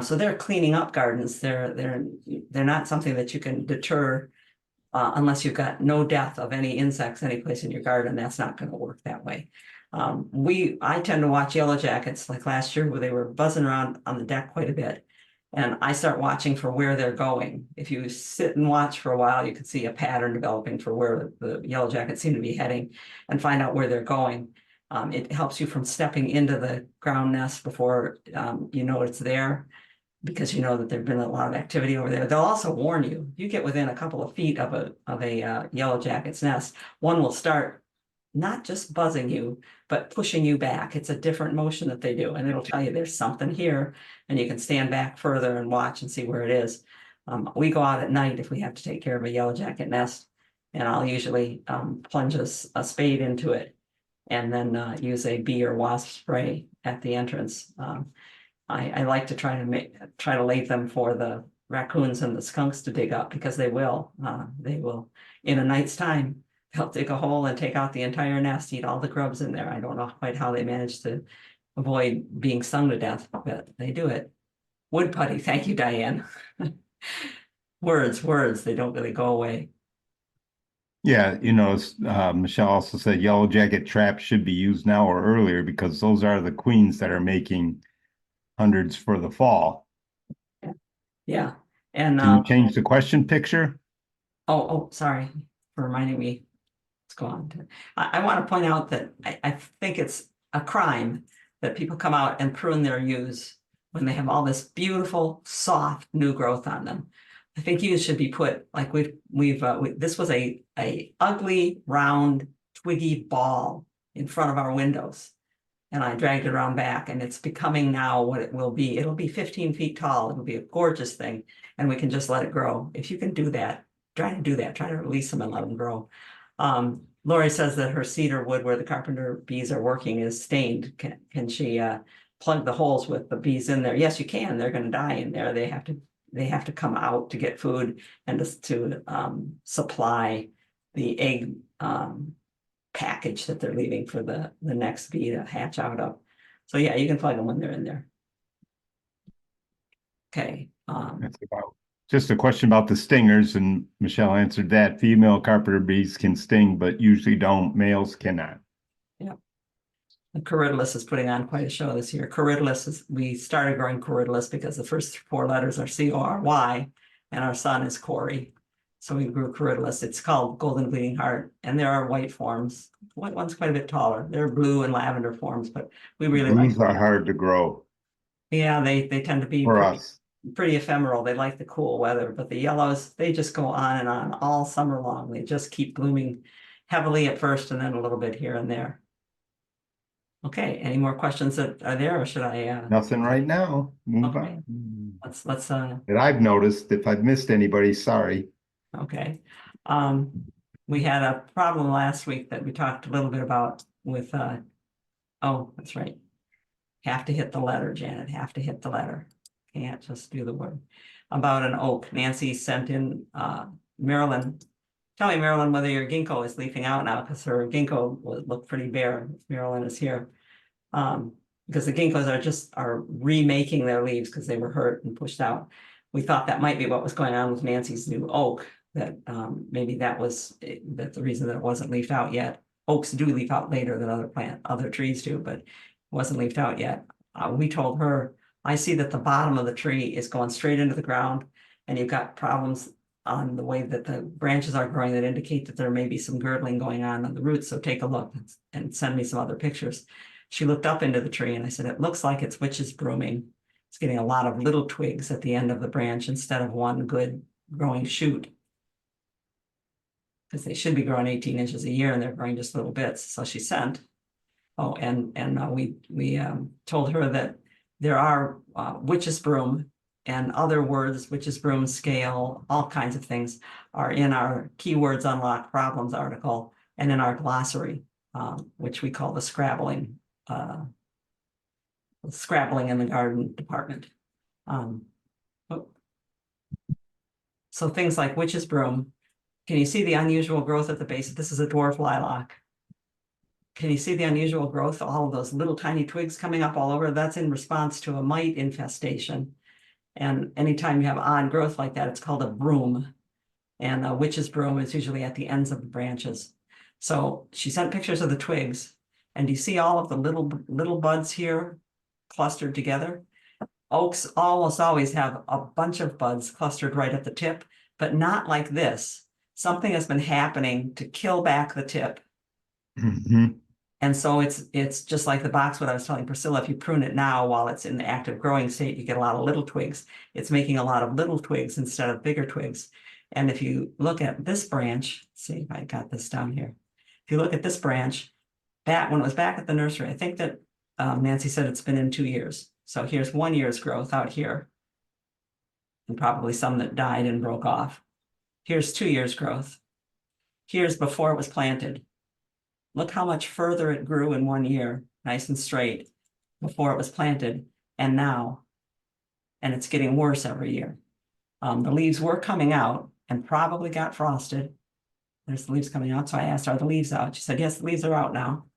Speaker 1: So they're cleaning up gardens. They're not something that you can deter unless you've got no death of any insects any place in your garden. That's not going to work that way. I tend to watch yellow jackets, like last year where they were buzzing around on the deck quite a bit. And I start watching for where they're going. If you sit and watch for a while, you can see a pattern developing for where the yellow jackets seem to be heading and find out where they're going. It helps you from stepping into the ground nest before you know it's there, because you know that there's been a lot of activity over there. They'll also warn you. You get within a couple of feet of a yellow jacket's nest, one will start not just buzzing you, but pushing you back. It's a different motion that they do, and it'll tell you there's something here, and you can stand back further and watch and see where it is. We go out at night if we have to take care of a yellow jacket nest, and I'll usually plunge a spade into it, and then use a bee or wasp spray at the entrance. I like to try to leave them for the raccoons and the skunks to dig up, because they will in a night's time. They'll dig a hole and take out the entire nest, eat all the grubs in there. I don't know quite how they manage to avoid being stung to death, but they do it. Wood putty, thank you, Diane. Words, they don't really go away.
Speaker 2: Yeah, you know, Michelle also said yellow jacket traps should be used now or earlier because those are the queens that are making hundreds for the fall.
Speaker 1: Yeah, and
Speaker 2: Can you change the question picture?
Speaker 1: oh, sorry for reminding me. Let's go on. I want to point out that I think it's a crime that people come out and prune their yews when they have all this beautiful, soft new growth on them. I think yews should be put like this was a ugly, round, twiggy ball in front of our windows. And I dragged it around back, and it's becoming now what it will be. It'll be 15 feet tall. It'll be a gorgeous thing, and we can just let it grow. If you can do that, try to do that. Try to release them and let them grow. Lori says that her cedar wood where the carpenter bees are working is stained. Can she plug the holes with the bees in there? Yes, you can. They're going to die in there. They have to come out to get food and to supply the egg package that they're leaving for the next bee to hatch out of. So yeah, you can plug them when they're in there. Okay.
Speaker 2: That's about just a question about the stingers, and Michelle answered that. Female carpenter bees can sting, but usually don't. Males cannot.
Speaker 1: Yeah. The Corydalus is putting on quite a show this year. We started growing Corydalus because the first 4 letters are C-O-R-Y, and our son is Corey. So we grew Corydalus. It's called Golden Bleeding Heart, and there are white forms. White one's quite a bit taller. There are blue and lavender forms, but we really
Speaker 2: Blues
Speaker 1: like
Speaker 2: are hard to grow
Speaker 1: Yeah, they tend to be
Speaker 2: for us.
Speaker 1: pretty ephemeral. They like the cool weather, but the yellows, they just go on and on all summer long. They just keep blooming heavily at first and then a little bit here and there. Okay, any more questions that are there, or should I
Speaker 2: Nothing right now. Move
Speaker 1: Okay.
Speaker 2: on.
Speaker 1: let's
Speaker 2: That I've noticed. If I've missed anybody, sorry.
Speaker 1: okay. We had a problem last week that we talked a little bit about with oh, that's right. Have to hit the letter, Janet, have to hit the letter. Can't just do the word. About an oak. Nancy sent in Marilyn. Tell me, Marilyn, whether your ginkgo is leafing out now, because her ginkgo looked pretty bare. Marilyn is here. Because the ginkgos are remaking their leaves because they were hurt and pushed out. We thought that might be what was going on with Nancy's new oak, that maybe that's the reason that it wasn't leafed out yet. Oaks do leaf out later than other trees do, but it wasn't leafed out yet. We told her, I see that the bottom of the tree is going straight into the ground, and you've got problems on the way that the branches are growing that indicate that there may be some girdling going on the roots. So take a look and send me some other pictures. She looked up into the tree, and I said, it looks like it's witch's brooming. It's getting a lot of little twigs at the end of the branch instead of one good growing shoot. Because they should be growing 18 inches a year, and they're growing just little bits. So she sent. Oh, and we told her that there are witch's broom and other words, witch's broom, scale, all kinds of things are in our Keywords Unlock Problems article and in our glossary, which we call the Scrabbling in the Garden Department. So things like witch's broom. Can you see the unusual growth at the base? This is a dwarf lilac. Can you see the unusual growth? All of those little tiny twigs coming up all over. That's in response to a mite infestation. And anytime you have odd growth like that, it's called a broom. And a witch's broom is usually at the ends of the branches. So she sent pictures of the twigs. And do you see all of the little buds here clustered together? Oaks almost always have a bunch of buds clustered right at the tip, but not like this. Something has been happening to kill back the tip.
Speaker 2: Mm-hmm.
Speaker 1: And so it's just like the boxwood I was telling Priscilla, if you prune it now while it's in the active growing state, you get a lot of little twigs. It's making a lot of little twigs instead of bigger twigs. And if you look at this branch, see if I got this down here. If If you look at this branch, back when it was back at the nursery, I think that Nancy said it's been in 2 years. So here's 1 year's growth out here. And probably some that died and broke off. Here's 2 years growth. Here's before it was planted. Look how much further it grew in 1 year, nice and straight, before it was planted, and now. And it's getting worse every year. The leaves were coming out and probably got frosted. There's the leaves coming out. So I asked, are the leaves out? She said, yes, the leaves are out now.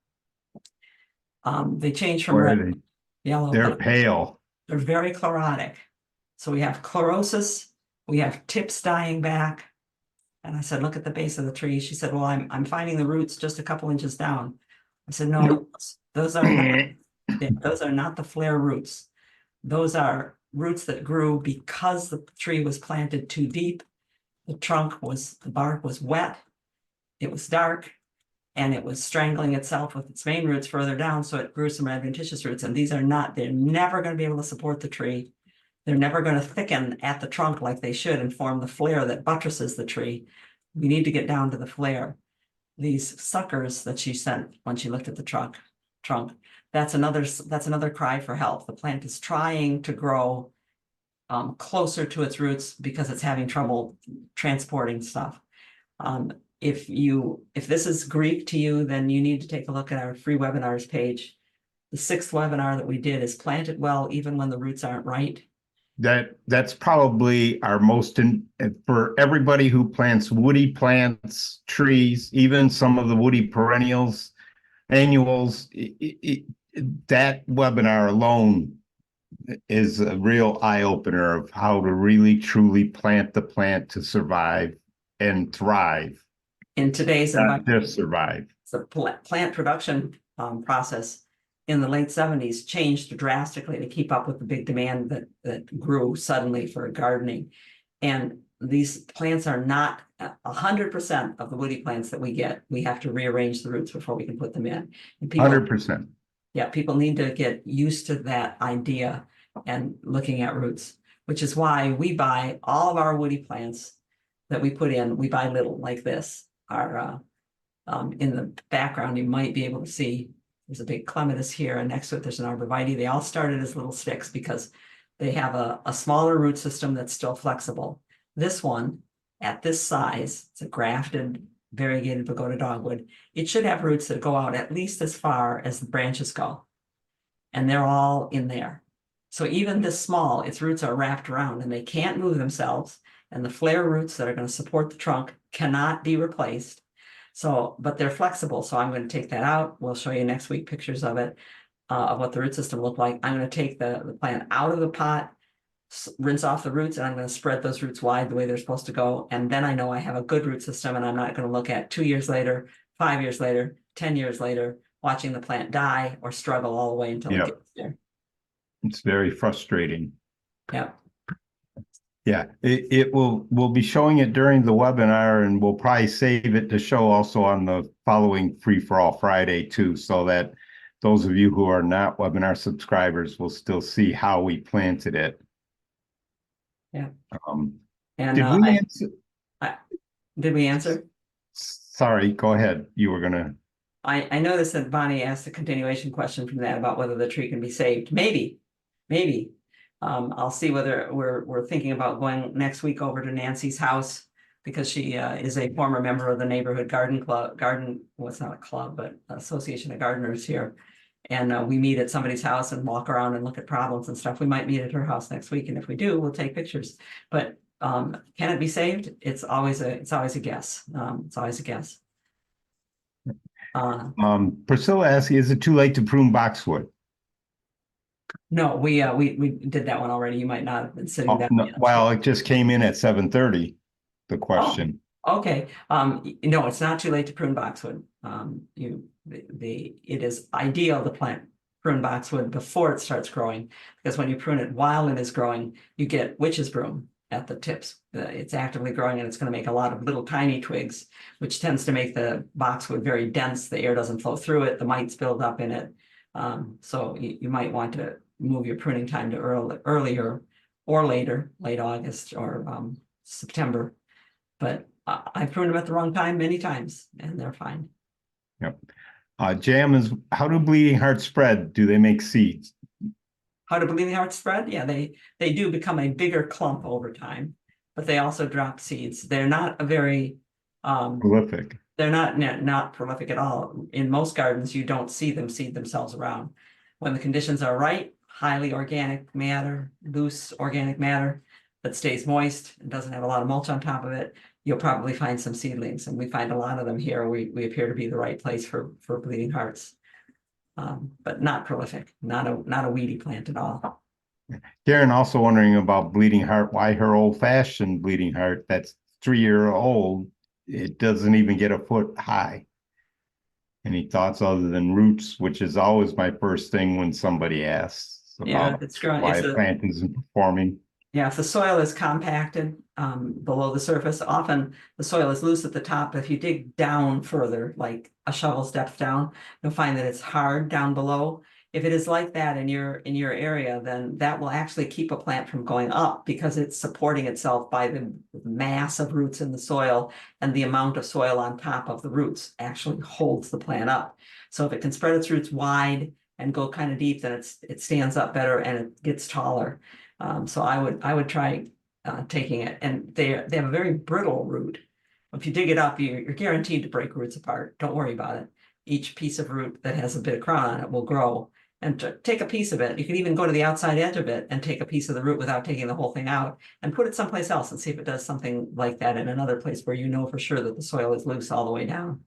Speaker 1: They changed from
Speaker 2: Where are
Speaker 1: red
Speaker 2: they?
Speaker 1: to yellow.
Speaker 2: They're
Speaker 1: but
Speaker 2: pale.
Speaker 1: They're very chlorotic. So we have chlorosis, we have tips dying back. And I said, look at the base of the tree. She said, well, I'm finding the roots just a couple inches down. I said, no, those are not the flare roots. Those are roots that grew because the tree was planted too deep. The bark was wet. It was dark, and it was strangling itself with its main roots further down. So it grew some adventitious roots. And they're never going to be able to support the tree. They're never going to thicken at the trunk like they should and form the flare that buttresses the tree. We need to get down to the flare. These suckers that she sent when she looked at the trunk, that's another cry for help. The plant is trying to grow closer to its roots because it's having trouble transporting stuff. If this is Greek to you, then you need to take a look at our free webinars page. The 6th webinar that we did is Plant It Well Even When the Roots Aren't Right.
Speaker 2: That's probably our for everybody who plants woody plants, trees, even some of the woody perennials, annuals. That webinar alone is a real eye opener of how to really truly plant the plant to survive and thrive.
Speaker 1: In today's
Speaker 2: Not
Speaker 1: environment,
Speaker 2: just survive.
Speaker 1: the plant production process in the late 70s changed drastically to keep up with the big demand that grew suddenly for gardening. And these plants are not 100% of the woody plants that we get. We have to rearrange the roots before we can put them in. And
Speaker 2: 100%.
Speaker 1: Yeah, people need to get used to that idea and looking at roots, which is why we buy all of our woody plants that we put in. We buy little like this. In the background, you might be able to see there's a big clematis here, and next to it there's an arborvitae. They all started as little sticks because they have a smaller root system that's still flexible. This one, at this size, it's a grafted variegated pagoda dogwood. It should have roots that go out at least as far as the branches go. And they're all in there. So even this small, its roots are wrapped around and they can't move themselves. And the flare roots that are going to support the trunk cannot be replaced. So, but they're flexible. So I'm going to take that out. We'll show you next week pictures of it, of what the root system looked like. I'm going to take the plant out of the pot, rinse off the roots, and I'm going to spread those roots wide the way they're supposed to go. And then I know I have a good root system, and I'm not going to look at 2 years later, 5 years later, 10 years later, watching the plant die or struggle all the way until it gets there.
Speaker 2: It's very frustrating.
Speaker 1: Yeah.
Speaker 2: Yeah, we'll be showing it during the webinar, and we'll probably save it to show also on the following Free for All Friday too, so that those of you who are not webinar subscribers will still see how we planted it.
Speaker 1: Yeah.
Speaker 2: And did we answer?
Speaker 1: Did we answer?
Speaker 2: Sorry, go ahead. You were gonna.
Speaker 1: I noticed that Bonnie asked a continuation question from that about whether the tree can be saved. Maybe. I'll see whether we're thinking about going next week over to Nancy's house because she is a former member of the neighborhood well, it's not a club, but Association of Gardeners here. And we meet at somebody's house and walk around and look at problems and stuff. We might meet at her house next week. And if we do, we'll take pictures. But can it be saved? It's always a guess. It's always a guess.
Speaker 2: Priscilla asked, is it too late to prune boxwood?
Speaker 1: No, we did that one already. You might not have been sitting down.
Speaker 2: No, well, it just came in at 7:30, the question.
Speaker 1: Oh, okay. No, it's not too late to prune boxwood. It is ideal to plant prune boxwood before it starts growing, because when you prune it while it is growing, you get witch's broom at the tips. It's actively growing and it's going to make a lot of little tiny twigs, which tends to make the boxwood very dense. The air doesn't flow through it. The mites build up in it. So you might want to move your pruning time to earlier or later, late August or September. But I pruned them at the wrong time many times and they're fine.
Speaker 2: Yep. Jam is, how do bleeding hearts spread? Do they make seeds?
Speaker 1: How do bleeding hearts spread? Yeah, they do become a bigger clump over time, but they also drop seeds. They're not a very
Speaker 2: Prolific.
Speaker 1: they're not prolific at all. In most gardens, you don't see them seed themselves around. When the conditions are right, highly organic matter, loose organic matter that stays moist and doesn't have a lot of mulch on top of it, you'll probably find some seedlings, and we find a lot of them here. We appear to be the right place for bleeding hearts. But not prolific, not a weedy plant at all.
Speaker 2: Karen also wondering about bleeding heart, why her old-fashioned bleeding heart that's 3-year old, it doesn't even get a foot high. Any thoughts other than roots, which is always my first thing when somebody asks
Speaker 1: Yeah,
Speaker 2: about
Speaker 1: it's growing.
Speaker 2: why a plant isn't performing.
Speaker 1: Yeah, if the soil is compacted below the surface, often the soil is loose at the top. But if you dig down further, like a shovel's depth down, you'll find that it's hard down below. If it is like that in your area, then that will actually keep a plant from going up because it's supporting itself by the mass of roots in the soil, and the amount of soil on top of the roots actually holds the plant up. So if it can spread its roots wide and go kind of deep, then it stands up better and it gets taller. So I would try taking it, and they have a very brittle root. If you dig it up, you're guaranteed to break roots apart. Don't worry about it. Each piece of root that has a bit of crown on it will grow. And to take a piece of it, you can even go to the outside edge of it and take a piece of the root without taking the whole thing out and put it someplace else and see if it does something like that in another place where you know for sure that the soil is loose all the way down.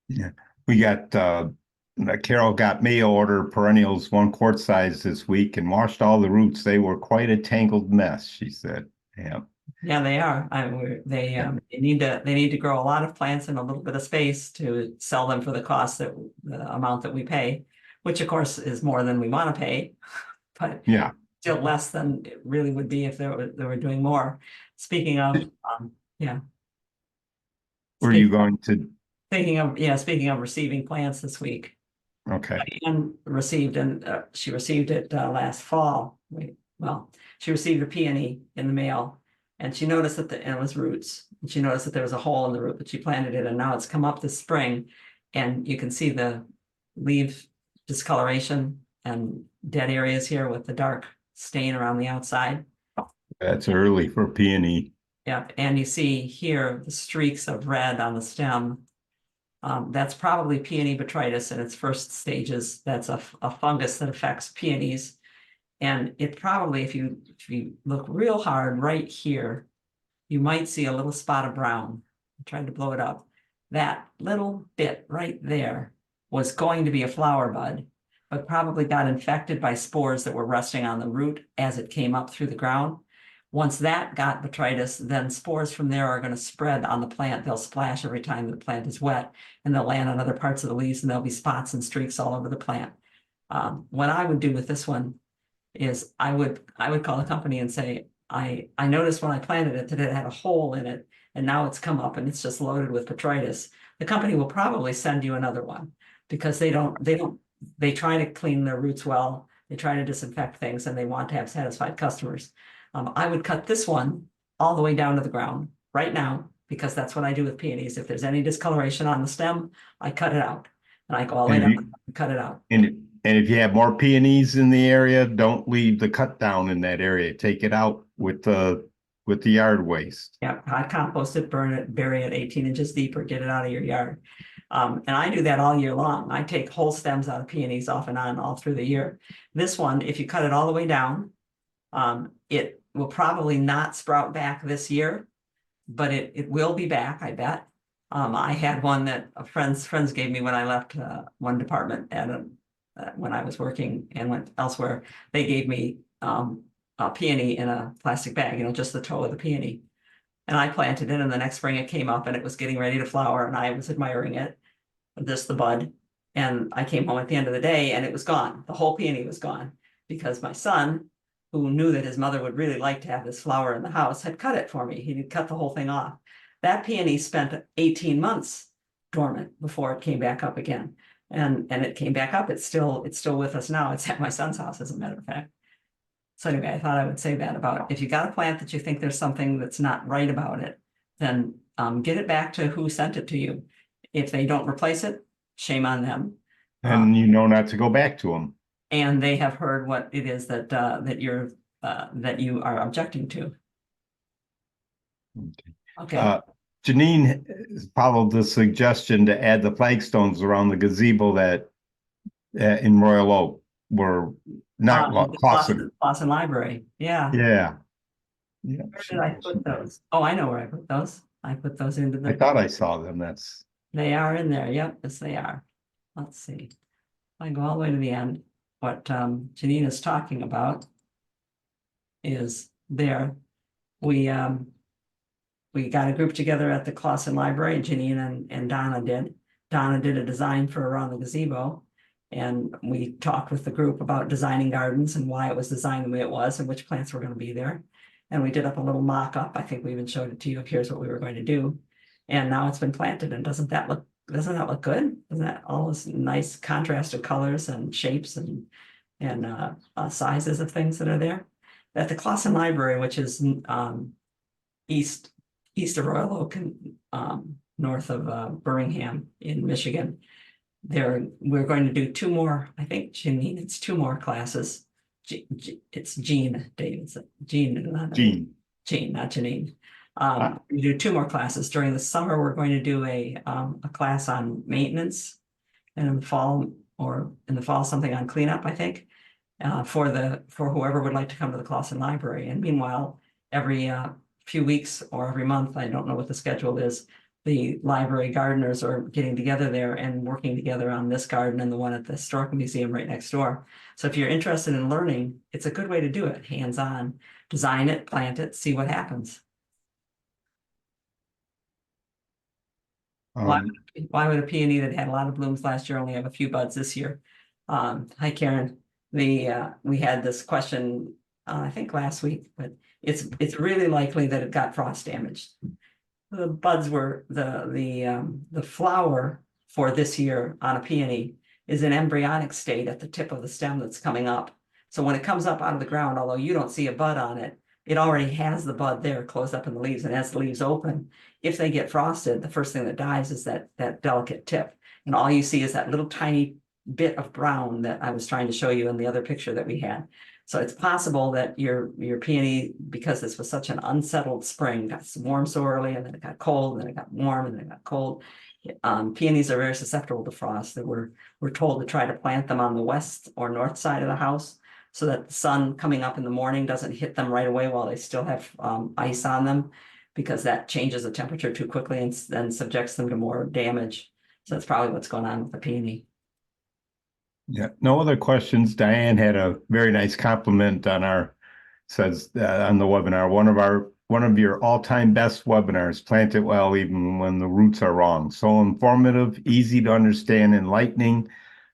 Speaker 2: Yeah, we got Carol got mail order perennials 1 quart size this week and washed all the roots. They were quite a tangled mess, she said. Yeah.
Speaker 1: Yeah, they are. They need to grow a lot of plants in a little bit of space to sell them for the cost that the amount that we pay, which of course is more than we want to pay, but
Speaker 2: Yeah.
Speaker 1: still less than it really would be if they were doing more. Speaking of, yeah.
Speaker 2: Were you going to?
Speaker 1: Speaking of receiving plants this week.
Speaker 2: Okay.
Speaker 1: Diane received, and she received it last fall. She received a peony in the mail, and she noticed that and it was roots. And she noticed that there was a hole in the root, but she planted it, and now it's come up this spring, and you can see the leaf discoloration and dead areas here with the dark stain around the outside.
Speaker 2: That's early for peony.
Speaker 1: Yep, and you see here the streaks of red on the stem. That's probably peony botrytis in its first stages. That's a fungus that affects peonies. And it probably, if you look real hard right here, you might see a little spot of brown. I tried to blow it up. That little bit right there was going to be a flower bud, but probably got infected by spores that were resting on the root as it came up through the ground. Once that got botrytis, then spores from there are going to spread on the plant. They'll splash every time the plant is wet, and they'll land on other parts of the leaves, and there'll be spots and streaks all over the plant. What I would do with this one is I would call the company and say, I noticed when I planted it that it had a hole in it, and now it's come up and it's just loaded with botrytis. The company will probably send you another one because they try to clean their roots well. They try to disinfect things, and they want to have satisfied customers. I would cut this one all the way down to the ground right now, because that's what I do with peonies. If there's any discoloration on the stem, I cut it out, and I go all the way down and cut it out.
Speaker 2: And if you have more peonies in the area, don't leave the cut down in that area. Take it out with the yard waste.
Speaker 1: Yeah, hot compost it, burn it, bury it 18 inches deep, or get it out of your yard. And I do that all year long. I take whole stems out of peonies off and on all through the year. This one, if you cut it all the way down, it will probably not sprout back this year, but it will be back, I bet. I had one that friends gave me when I left one department when I was working and went elsewhere. They gave me a peony in a plastic bag, just the toe of the peony. And I planted it, and the next spring it came up and it was getting ready to flower, and I was admiring it, the bud. And I came home at the end of the day and it was gone. The whole peony was gone, because my son, who knew that his mother would really like to have this flower in the house, had cut it for me. He had cut the whole thing off. That peony spent 18 months dormant before it came back up again. And it came back up. It's still with us now. It's at my son's house, as a matter of fact. So anyway, I thought I would say that about, if you got a plant that you think there's something that's not right about it, then get it back to who sent it to you. If they don't replace it, shame on them.
Speaker 2: And you know not to go back to them.
Speaker 1: And they have heard what it is that that you are objecting to. Okay.
Speaker 2: Janine followed the suggestion to add the flagstones around the gazebo that in Royal Oak were not costing.
Speaker 1: Clausen Library. Yeah.
Speaker 2: Yeah.
Speaker 1: Where did I put those? Oh, I know where I put those. I put those into
Speaker 2: I
Speaker 1: the.
Speaker 2: thought I saw them.
Speaker 1: They are in there. Yep, yes, they are. Let's see. I go all the way to the end. What Janine is talking about is there. We got a group together at the Clausen Library. Janine and Donna did. Donna did a design for around the gazebo. And we talked with the group about designing gardens and why it was designed the way it was and which plants were going to be there. And we did up a little mock-up. I think we even showed it to you. Here's what we were going to do. And now it's been planted. And doesn't that look good? Isn't that all this nice contrasted colors and shapes and sizes of things that are there? At the Clausen Library, which is east of Royal Oak and north of Birmingham in Michigan, we're going to do two more. I think Janine, it's two more classes. It's Jean Davidson. Jean, not Janine. We do two more classes during the summer. We're going to do a class on maintenance, and in the fall something on cleanup. I think for whoever would like to come to the Clausen Library. And meanwhile, every few weeks or every month, I don't know what the schedule is, the library gardeners are getting together there and working together on this garden and the one at the Historical Museum right next door. So if you're interested in learning, it's a good way to do it, hands-on. Design it, plant it, see what happens. Why would a peony that had a lot of blooms last year only have a few buds this year? Hi, Karen. We had this question, I think last week, but it's really likely that it got frost damaged. The buds were the flower for this year on a peony is in embryonic state at the tip of the stem that's coming up. So when it comes up out of the ground, although you don't see a bud on it, it already has the bud there closed up in the leaves. And as the leaves open, if they get frosted, the first thing that dies is that delicate tip. And all you see is that little tiny bit of brown that I was trying to show you in the other picture that we had. So it's possible that your peony, because this was such an unsettled spring, got warm so early, and then it got cold, and then it got warm, and then it got cold. Peonies are very susceptible to frost. That we're told to try to plant them on the west or north side of the house, so that the sun coming up in the morning doesn't hit them right away while they still have ice on them, because that changes the temperature too quickly and then subjects them to more damage. So that's probably what's going on with the peony.
Speaker 2: Yeah, no other questions. Diane had a very nice compliment on on the webinar. One of your all-time best webinars. Plant it well even when the roots are wrong. So informative, easy to understand, enlightening.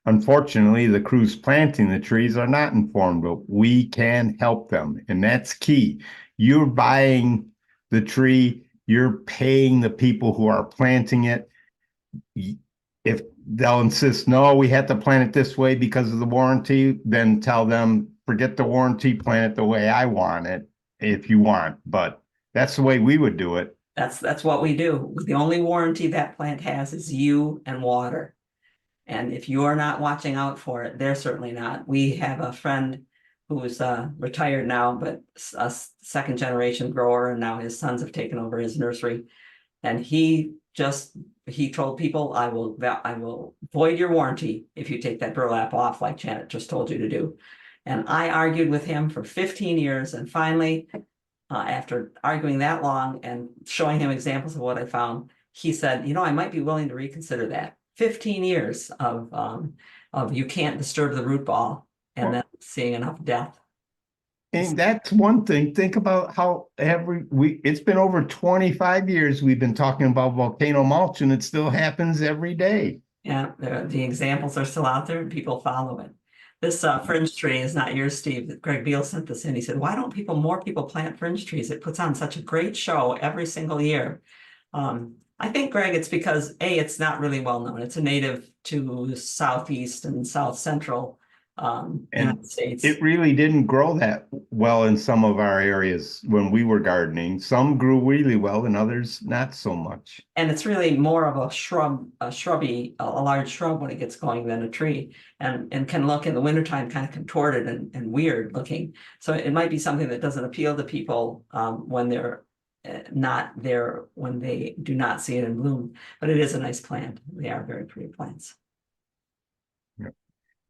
Speaker 2: Unfortunately, the crews planting the trees are not informed, but we can help them, and that's key. You're buying the tree, you're paying the people who are planting it. If they'll insist, no, we have to plant it this way because of the warranty, then tell them, forget the warranty, plant it the way I want it, if you want. But that's the way we would do it.
Speaker 1: That's what we do. The only warranty that plant has is you and water. And if you are not watching out for it, they're certainly not. We have a friend who's retired now, but a second generation grower, and now his sons have taken over his nursery. And he told people, I will void your warranty if you take that burlap off, like Janet just told you to do. And I argued with him for 15 years. And finally, after arguing that long and showing him examples of what I found, he said, I might be willing to reconsider that. 15 years of you can't disturb the root ball, and then seeing enough death.
Speaker 2: And that's one thing. Think about how it's been over 25 years we've been talking about volcano mulch, and it still happens every day.
Speaker 1: Yeah, the examples are still out there and people follow it. This fringe tree is not yours, Steve. Greg Beal sent this in. He said, why don't more people plant fringe trees? It puts on such a great show every single year. I think, Greg, it's because it's not really well known. It's a native to southeast and south central United States.
Speaker 2: It really didn't grow that well in some of our areas when we were gardening. Some grew really well and others not so much.
Speaker 1: And it's really more of a shrub, a large shrub when it gets going than a tree, and can look in the wintertime kind of contorted and weird looking. So it might be something that doesn't appeal to people when they're not there, when they do not see it in bloom. But it is a nice plant. They are very pretty plants.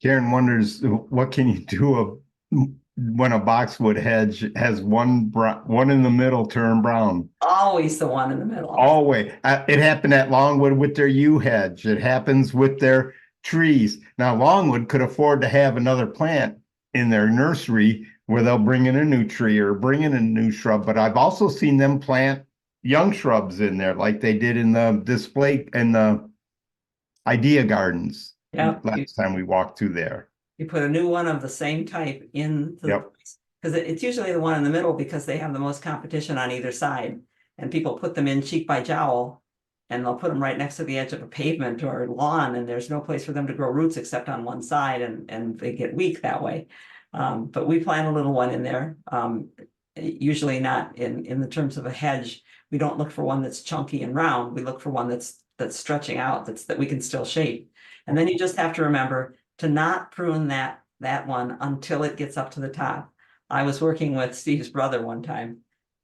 Speaker 2: Karen wonders, what can you do when a boxwood hedge has one in the middle turn brown?
Speaker 1: Always the one in the middle.
Speaker 2: Always. It happened at Longwood with their yew hedge. It happens with their trees. Now, Longwood could afford to have another plant in their nursery where they'll bring in a new tree or bring in a new shrub. But I've also seen them plant young shrubs in there, like they did in the display in the Idea Gardens.
Speaker 1: Yeah.
Speaker 2: Last time we walked through there.
Speaker 1: You put a new one of the same type in the,
Speaker 2: Yep.
Speaker 1: because it's usually the one in the middle because they have the most competition on either side. And people put them in cheek by jowl, and they'll put them right next to the edge of a pavement or lawn, and there's no place for them to grow roots except on one side, and they get weak that way. But we plant a little one in there, usually not in the terms of a hedge. We don't look for one that's chunky and round. We look for one that's stretching out, that we can still shape. And then you just have to remember to not prune that one until it gets up to the top. I was working with Steve's brother one time,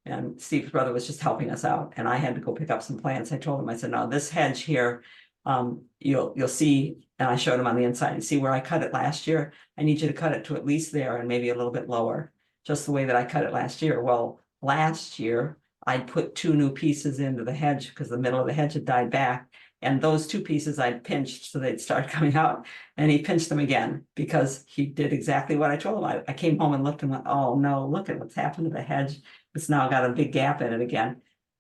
Speaker 1: and Steve's brother was just helping us out, and I had to go pick up some plants. I told him, I said, no, this hedge here, you'll see, and I showed him on the inside, you see where I cut it last year? I need you to cut it to at least there and maybe a little bit lower, just the way that I cut it last year. Well, last year, I put 2 new pieces into the hedge because the middle of the hedge had died back. And those 2 pieces I pinched so they'd start coming out, and he pinched them again because he did exactly what I told him. I came home and looked and went, oh no, look at what's happened to the hedge. It's now got a big gap in it again.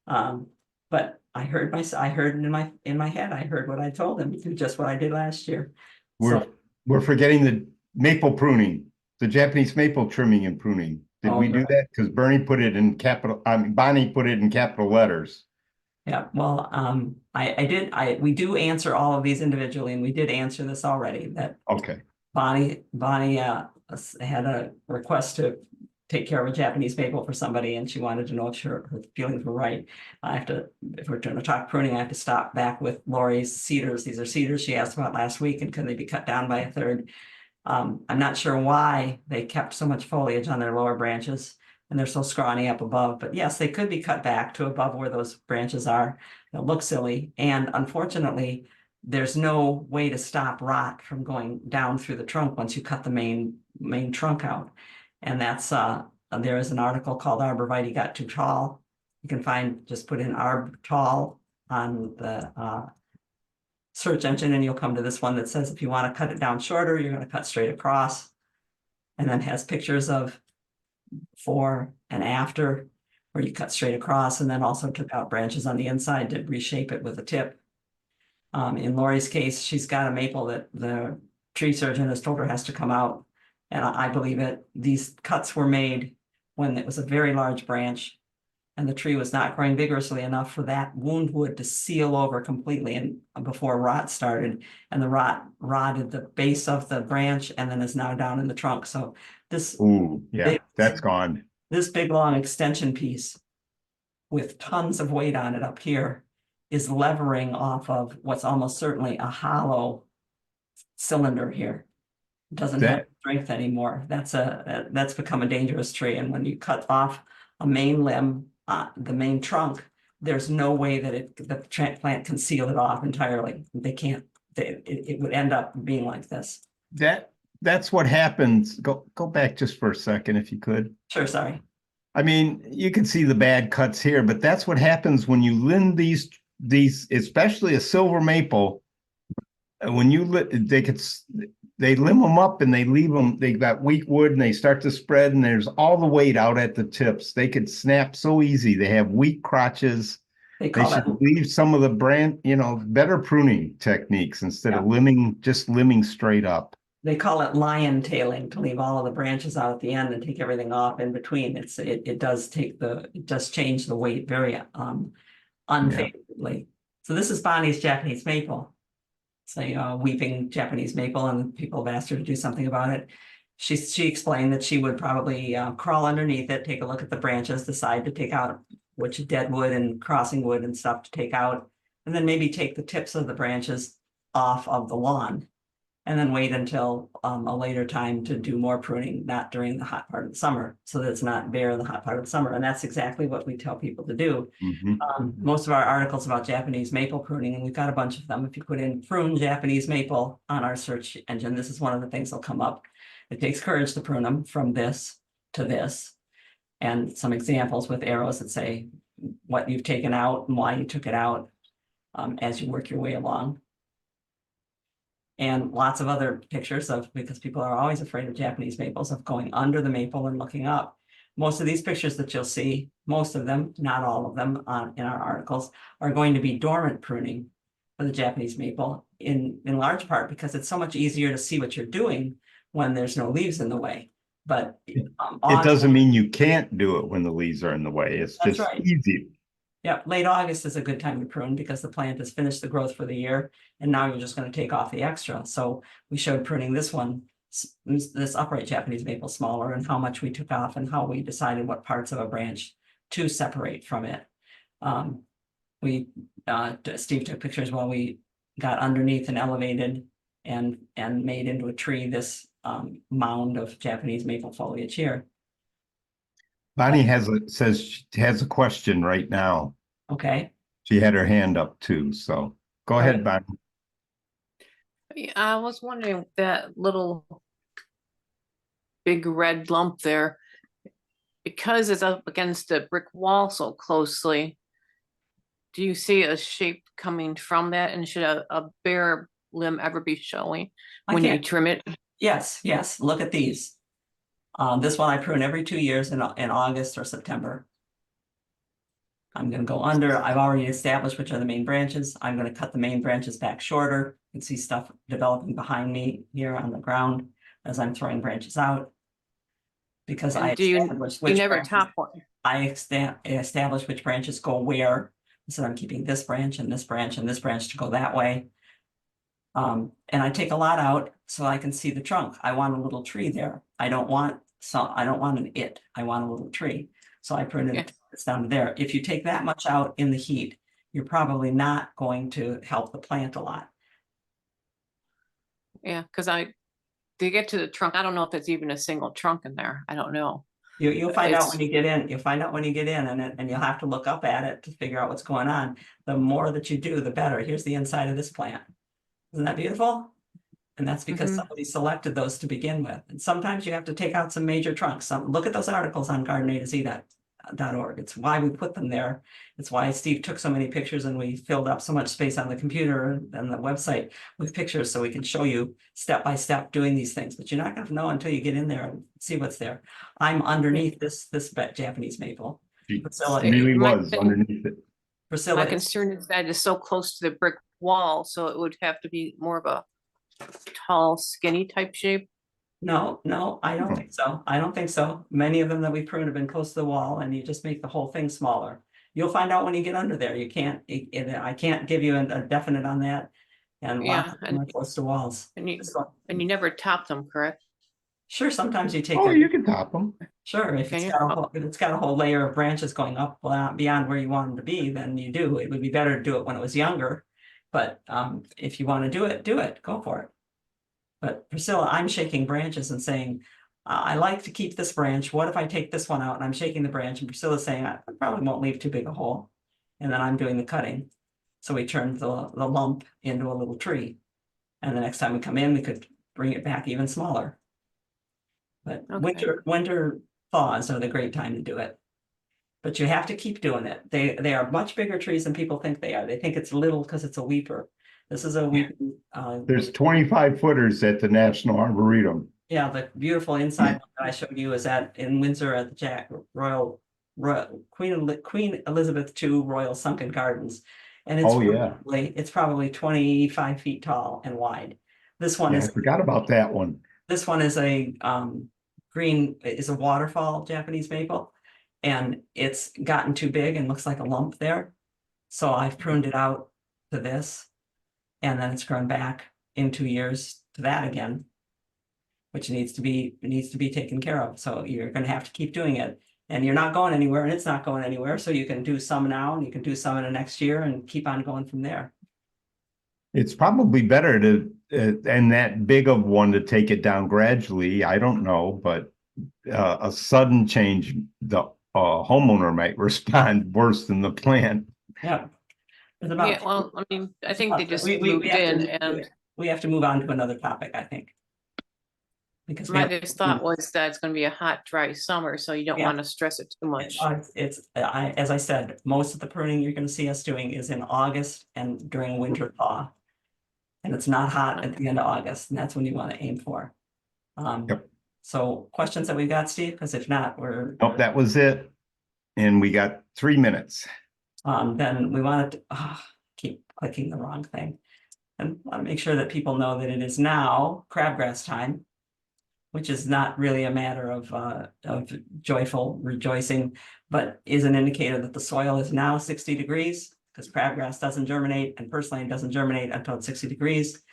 Speaker 1: But I heard in my head, I heard what I told him, just what I did last year.
Speaker 2: We're forgetting the maple pruning, the Japanese maple trimming and pruning. Did we do that? Because Bonnie put it in capital letters.
Speaker 1: Yeah, well, we do answer all of these individually, and we did answer this already, that
Speaker 2: Okay.
Speaker 1: Bonnie had a request to take care of a Japanese maple for somebody, and she wanted to know if her feelings were right. If we're going to talk pruning, I have to stop back with Lori's cedars. These are cedars she asked about last week, and can they be cut down by a third? I'm not sure why they kept so much foliage on their lower branches, and they're so scrawny up above, but yes, they could be cut back to above where those branches are. It'll look silly, and unfortunately, there's no way to stop rot from going down through the trunk once you cut the main trunk out. And that's there is an article called Arborvitae Got Too Tall. You can just put in arb tall on the search engine, and you'll come to this one that says if you want to cut it down shorter, you're going to cut straight across, and then has pictures of before and after where you cut straight across, and then also took out branches on the inside to reshape it with a tip. In Lori's case, she's got a maple that the tree surgeon has told her has to come out, and I believe it. These cuts were made when it was a very large branch and the tree was not growing vigorously enough for that wound wood to seal over completely, and before rot started, and the rot rotted the base of the branch and then is now down in the trunk. So this,
Speaker 2: that's gone.
Speaker 1: This big long extension piece with tons of weight on it up here is levering off of what's almost certainly a hollow cylinder here. It doesn't have strength anymore. That's become a dangerous tree. And when you cut off a main limb, the main trunk, there's no way that the plant can seal it off entirely. They can't. It would end up being like this.
Speaker 2: That's what happens. Go back just for a second, if you could.
Speaker 1: Sure. Sorry.
Speaker 2: I mean, you can see the bad cuts here, but that's what happens when you limb these, especially a silver maple. When they limb them up and they leave them, they got weak wood and they start to spread, and there's all the weight out at the tips. They could snap so easy. They have weak crotches. They should leave some of the better pruning techniques instead of just limbing straight up.
Speaker 1: They call it lion tailing, to leave all of the branches out at the end and take everything off in between. It does change the weight very unfavorably. So this is Bonnie's Japanese maple. say weeping Japanese maple, and people have asked her to do something about it. She explained that she would probably crawl underneath it, take a look at the branches, decide to take out which dead wood and crossing wood and stuff to take out, and then maybe take the tips of the branches off of the lawn. And then wait until a later time to do more pruning, not during the hot part of the summer, so that it's not bare in the hot part of the summer. And that's exactly what we tell people to do.
Speaker 2: Mhm.
Speaker 1: Most of our articles about Japanese maple pruning, and we've got a bunch of them. If you put in prune Japanese maple on our search engine, this is one of the things that'll come up. It takes courage to prune them from this to this. And some examples with arrows that say what you've taken out and why you took it out as you work your way along. And lots of other pictures of, because people are always afraid of Japanese maples, of going under the maple and looking up. Most of these pictures that you'll see, most of them, not all of them in our articles, are going to be dormant pruning for the Japanese maple in large part because it's so much easier to see what you're doing when there's no leaves in the way. But
Speaker 2: It doesn't mean you can't do it when the leaves are in the way. It's
Speaker 1: That's
Speaker 2: just
Speaker 1: right.
Speaker 2: easy.
Speaker 1: Yeah, late August is a good time to prune because the plant has finished the growth for the year, and now you're just going to take off the extra. So we showed pruning this one, this upright Japanese maple smaller, and how much we took off and how we decided what parts of a branch to separate from it. Steve took pictures while we got underneath and elevated and made into a tree this mound of Japanese maple foliage here.
Speaker 2: Bonnie says she has a question right now.
Speaker 1: Okay.
Speaker 2: She had her hand up too, so go ahead, Bonnie.
Speaker 3: I was wondering that little big red lump there, because it's up against the brick wall so closely, do you see a shape coming from that? And should a bare limb ever be showing when you trim it?
Speaker 1: Yes, look at these. This one I prune every 2 years in August or September. I'm going to go under. I've already established which are the main branches. I'm going to cut the main branches back shorter. You can see stuff developing behind me here on the ground as I'm throwing branches out. Because
Speaker 3: And you never top one.
Speaker 1: I establish which branches go where. So I'm keeping this branch and this branch and this branch to go that way. And I take a lot out so I can see the trunk. I want a little tree there. I don't want an it. I want a little tree. So I prune it down to there. If you take that much out in the heat, you're probably not going to help the plant a lot.
Speaker 3: Yeah, because to get to the trunk, I don't know if it's even a single trunk in there. I don't know.
Speaker 1: You'll find out when you get in. You'll find out when you get in, and you'll have to look up at it to figure out what's going on. The more that you do, the better. Here's the inside of this plant. Isn't that beautiful? And that's because somebody selected those to begin with. And sometimes you have to take out some major trunks. Look at those articles on gardenatz.org. It's why we put them there. It's why Steve took so many pictures and we filled up so much space on the computer and the website with pictures so we can show you step by step doing these things. But you're not going to know until you get in there and see what's there. I'm underneath this Japanese maple.
Speaker 2: Priscilla really was underneath it.
Speaker 1: Priscilla,
Speaker 3: my concern is that it's so close to the brick wall, so it would have to be more of a tall, skinny type shape.
Speaker 1: No, I don't think so. I don't think so. Many of them that we prune have been close to the wall, and you just make the whole thing smaller. You'll find out when you get under there. I can't give you a definite on that. And lots of them are close to walls.
Speaker 3: And you never top them, correct?
Speaker 1: Sure, sometimes you take.
Speaker 2: You can top them.
Speaker 1: Sure, if it's got a whole layer of branches going up beyond where you want them to be, then you do. It would be better to do it when it was younger. But if you want to do it, go for it. But Priscilla, I'm shaking branches and saying, I like to keep this branch. What if I take this one out? And I'm shaking the branch, and Priscilla's saying, I probably won't leave too big a hole. And then I'm doing the cutting. So we turned the lump into a little tree. And the next time we come in, we could bring it back even smaller. But winter thaws are the great time to do it. But you have to keep doing it. They are much bigger trees than people think they are. They think it's little because it's a weeper. This is a weeping.
Speaker 2: There's 25 footers at the National Arboretum.
Speaker 1: Yeah, the beautiful inside that I showed you is in Windsor at the Queen Elizabeth II Royal Sunken Gardens. And it's probably 25 feet tall and wide. This one I
Speaker 2: forgot about that one.
Speaker 1: This one is a waterfall Japanese maple, and it's gotten too big and looks like a lump there. So I've pruned it out to this. and then it's grown back in 2 years to that again, which needs to be taken care of. So you're gonna have to keep doing it. And you're not going anywhere and it's not going anywhere. So you can do some now and you can do some in the next year and keep on going from there.
Speaker 2: It's probably better to, and that big of one to take it down gradually. I don't know, but a sudden change, the homeowner might respond worse than the plant.
Speaker 1: Yeah. There's
Speaker 3: Yeah,
Speaker 1: about,
Speaker 3: well, I mean, I think they just
Speaker 1: we
Speaker 3: moved
Speaker 1: have
Speaker 3: in
Speaker 1: to,
Speaker 3: and
Speaker 1: we have to move on to another topic, I think. Because we
Speaker 3: my
Speaker 1: have,
Speaker 3: just thought was that it's gonna be a hot, dry summer, so you don't
Speaker 1: Yeah.
Speaker 3: wanna stress it too much.
Speaker 1: as I said, most of the pruning you're gonna see us doing is in August and during winter thaw. And it's not hot at the end of August, and that's when you want to aim for.
Speaker 2: Yep.
Speaker 1: So questions that we got, Steve? Because if not, we're
Speaker 2: Nope, that was it. And we got 3 minutes.
Speaker 1: then we want to keep clicking the wrong thing. And want to make sure that people know that it is now crabgrass time, which is not really a matter of joyful rejoicing, but is an indicator that the soil is now 60 degrees, because crabgrass doesn't germinate and purslane doesn't germinate until it's 60 degrees.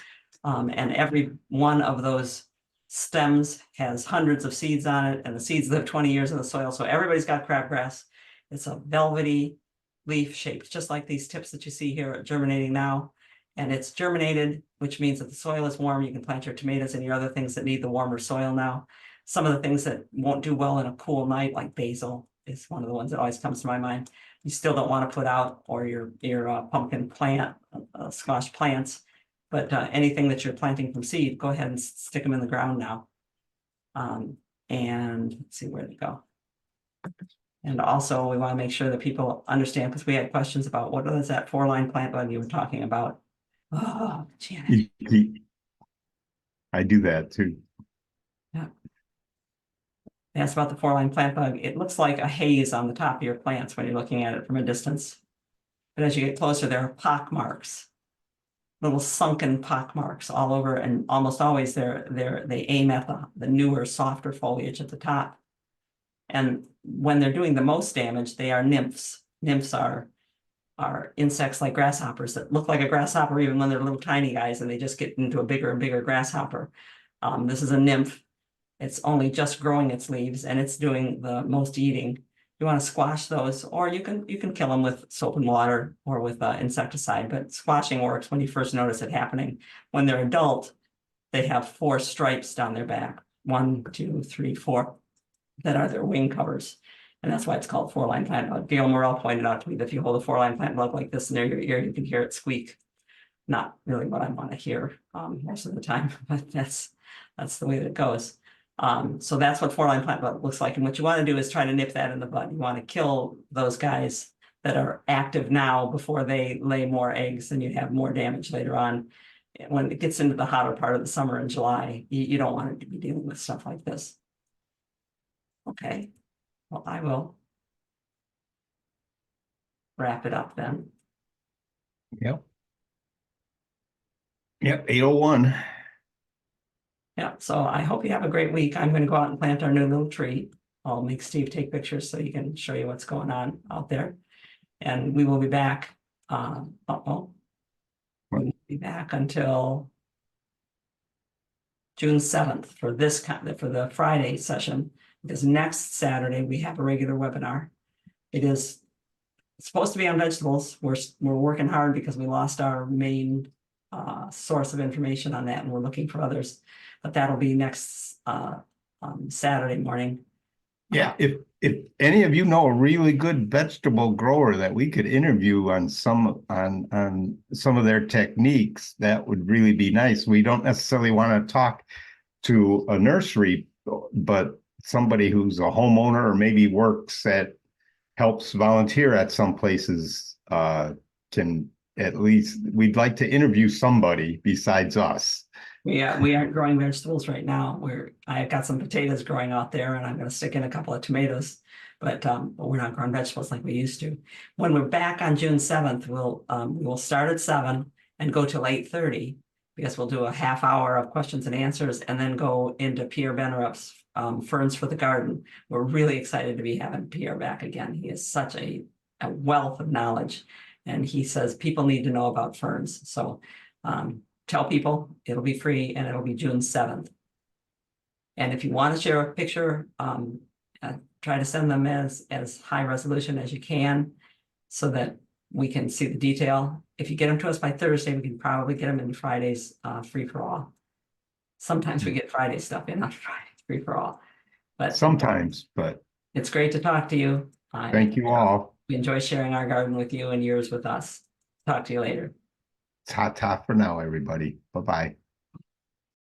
Speaker 1: And every one of those stems has hundreds of seeds on it, and the seeds live 20 years in the soil. So everybody's got crabgrass. It's a velvety leaf shaped, just like these tips that you see here germinating now. And it's germinated, which means that the soil is warm. You can plant your tomatoes and your other things that need the warmer soil now. Some of the things that won't do well in a cool night, like basil, is one of the ones that always comes to my mind. You still don't want to put out, or your pumpkin plant, squash plants, but anything that you're planting from seed, go ahead and stick them in the ground now. And let's see where they go. And also, we want to make sure that people understand, because we had questions about what is that 4-line plant bug you were talking about. Oh, Janet.
Speaker 2: I do that too.
Speaker 1: Yeah. That's about the 4-line plant bug. It looks like a haze on the top of your plants when you're looking at it from a distance. But as you get closer, there are pock marks, little sunken pock marks all over, and almost always they aim at the newer, softer foliage at the top. And when they're doing the most damage, they are nymphs. Nymphs are insects like grasshoppers that look like a grasshopper even when they're little tiny guys, and they just get into a bigger and bigger grasshopper. This is a nymph. It's only just growing its leaves and it's doing the most eating. You want to squash those, or you can kill them with soap and water or with insecticide, but squashing works when you first notice it happening. When they're adult, they have 4 stripes down their back, 1, 2, 3, 4, that are their wing covers. And that's why it's called 4-line plant bug. Gail Morrell pointed out to me that if you hold a 4-line plant bug like this near your ear, you can hear it squeak. Not really what I want to hear most of the time, but that's the way that it goes. So that's what 4-line plant bug looks like. And what you want to do is try to nip that in the bud. You want to kill those guys that are active now before they lay more eggs, and you have more damage later on. When it gets into the hotter part of the summer in July, you don't want to be dealing with stuff like this. Okay, well, I will wrap it up then.
Speaker 2: Yep. Yep, 8:01.
Speaker 1: Yeah, so I hope you have a great week. I'm going to go out and plant our new little tree. I'll make Steve take pictures so he can show you what's going on out there. And we will be back. We'll be back until June 7th for the Friday session, because next Saturday we have a regular webinar. It's supposed to be on vegetables. We're working hard because we lost our main source of information on that, and we're looking for others. But that'll be next Saturday morning.
Speaker 2: Yeah, if any of you know a really good vegetable grower that we could interview on some of their techniques, that would really be nice. We don't necessarily want to talk to a nursery, but somebody who's a homeowner or maybe helps volunteer at some places can at least, we'd like to interview somebody besides us.
Speaker 1: We aren't growing vegetables right now. I've got some potatoes growing out there, and I'm going to stick in a couple of tomatoes, but we're not growing vegetables like we used to. When we're back on June 7th, we'll start at 7 and go till 8:30, because we'll do a half hour of questions and answers, and then go into Pierre Bennerup's Ferns for the Garden. We're really excited to be having Pierre back again. He is such a wealth of knowledge, and he says people need to know about ferns. So Tell people it'll be free and it'll be June 7th. And if you want to share a picture, try to send them as high resolution as you can so that we can see the detail. If you get them to us by Thursday, we can probably get them in Friday's free for all. Sometimes we get Friday stuff in on Friday free for all. But
Speaker 2: Sometimes, but
Speaker 1: it's great to talk to you.
Speaker 2: thank you all.
Speaker 1: We enjoy sharing our garden with you and yours with us. Talk to you later.
Speaker 2: It's hot top for now, everybody. Bye-bye.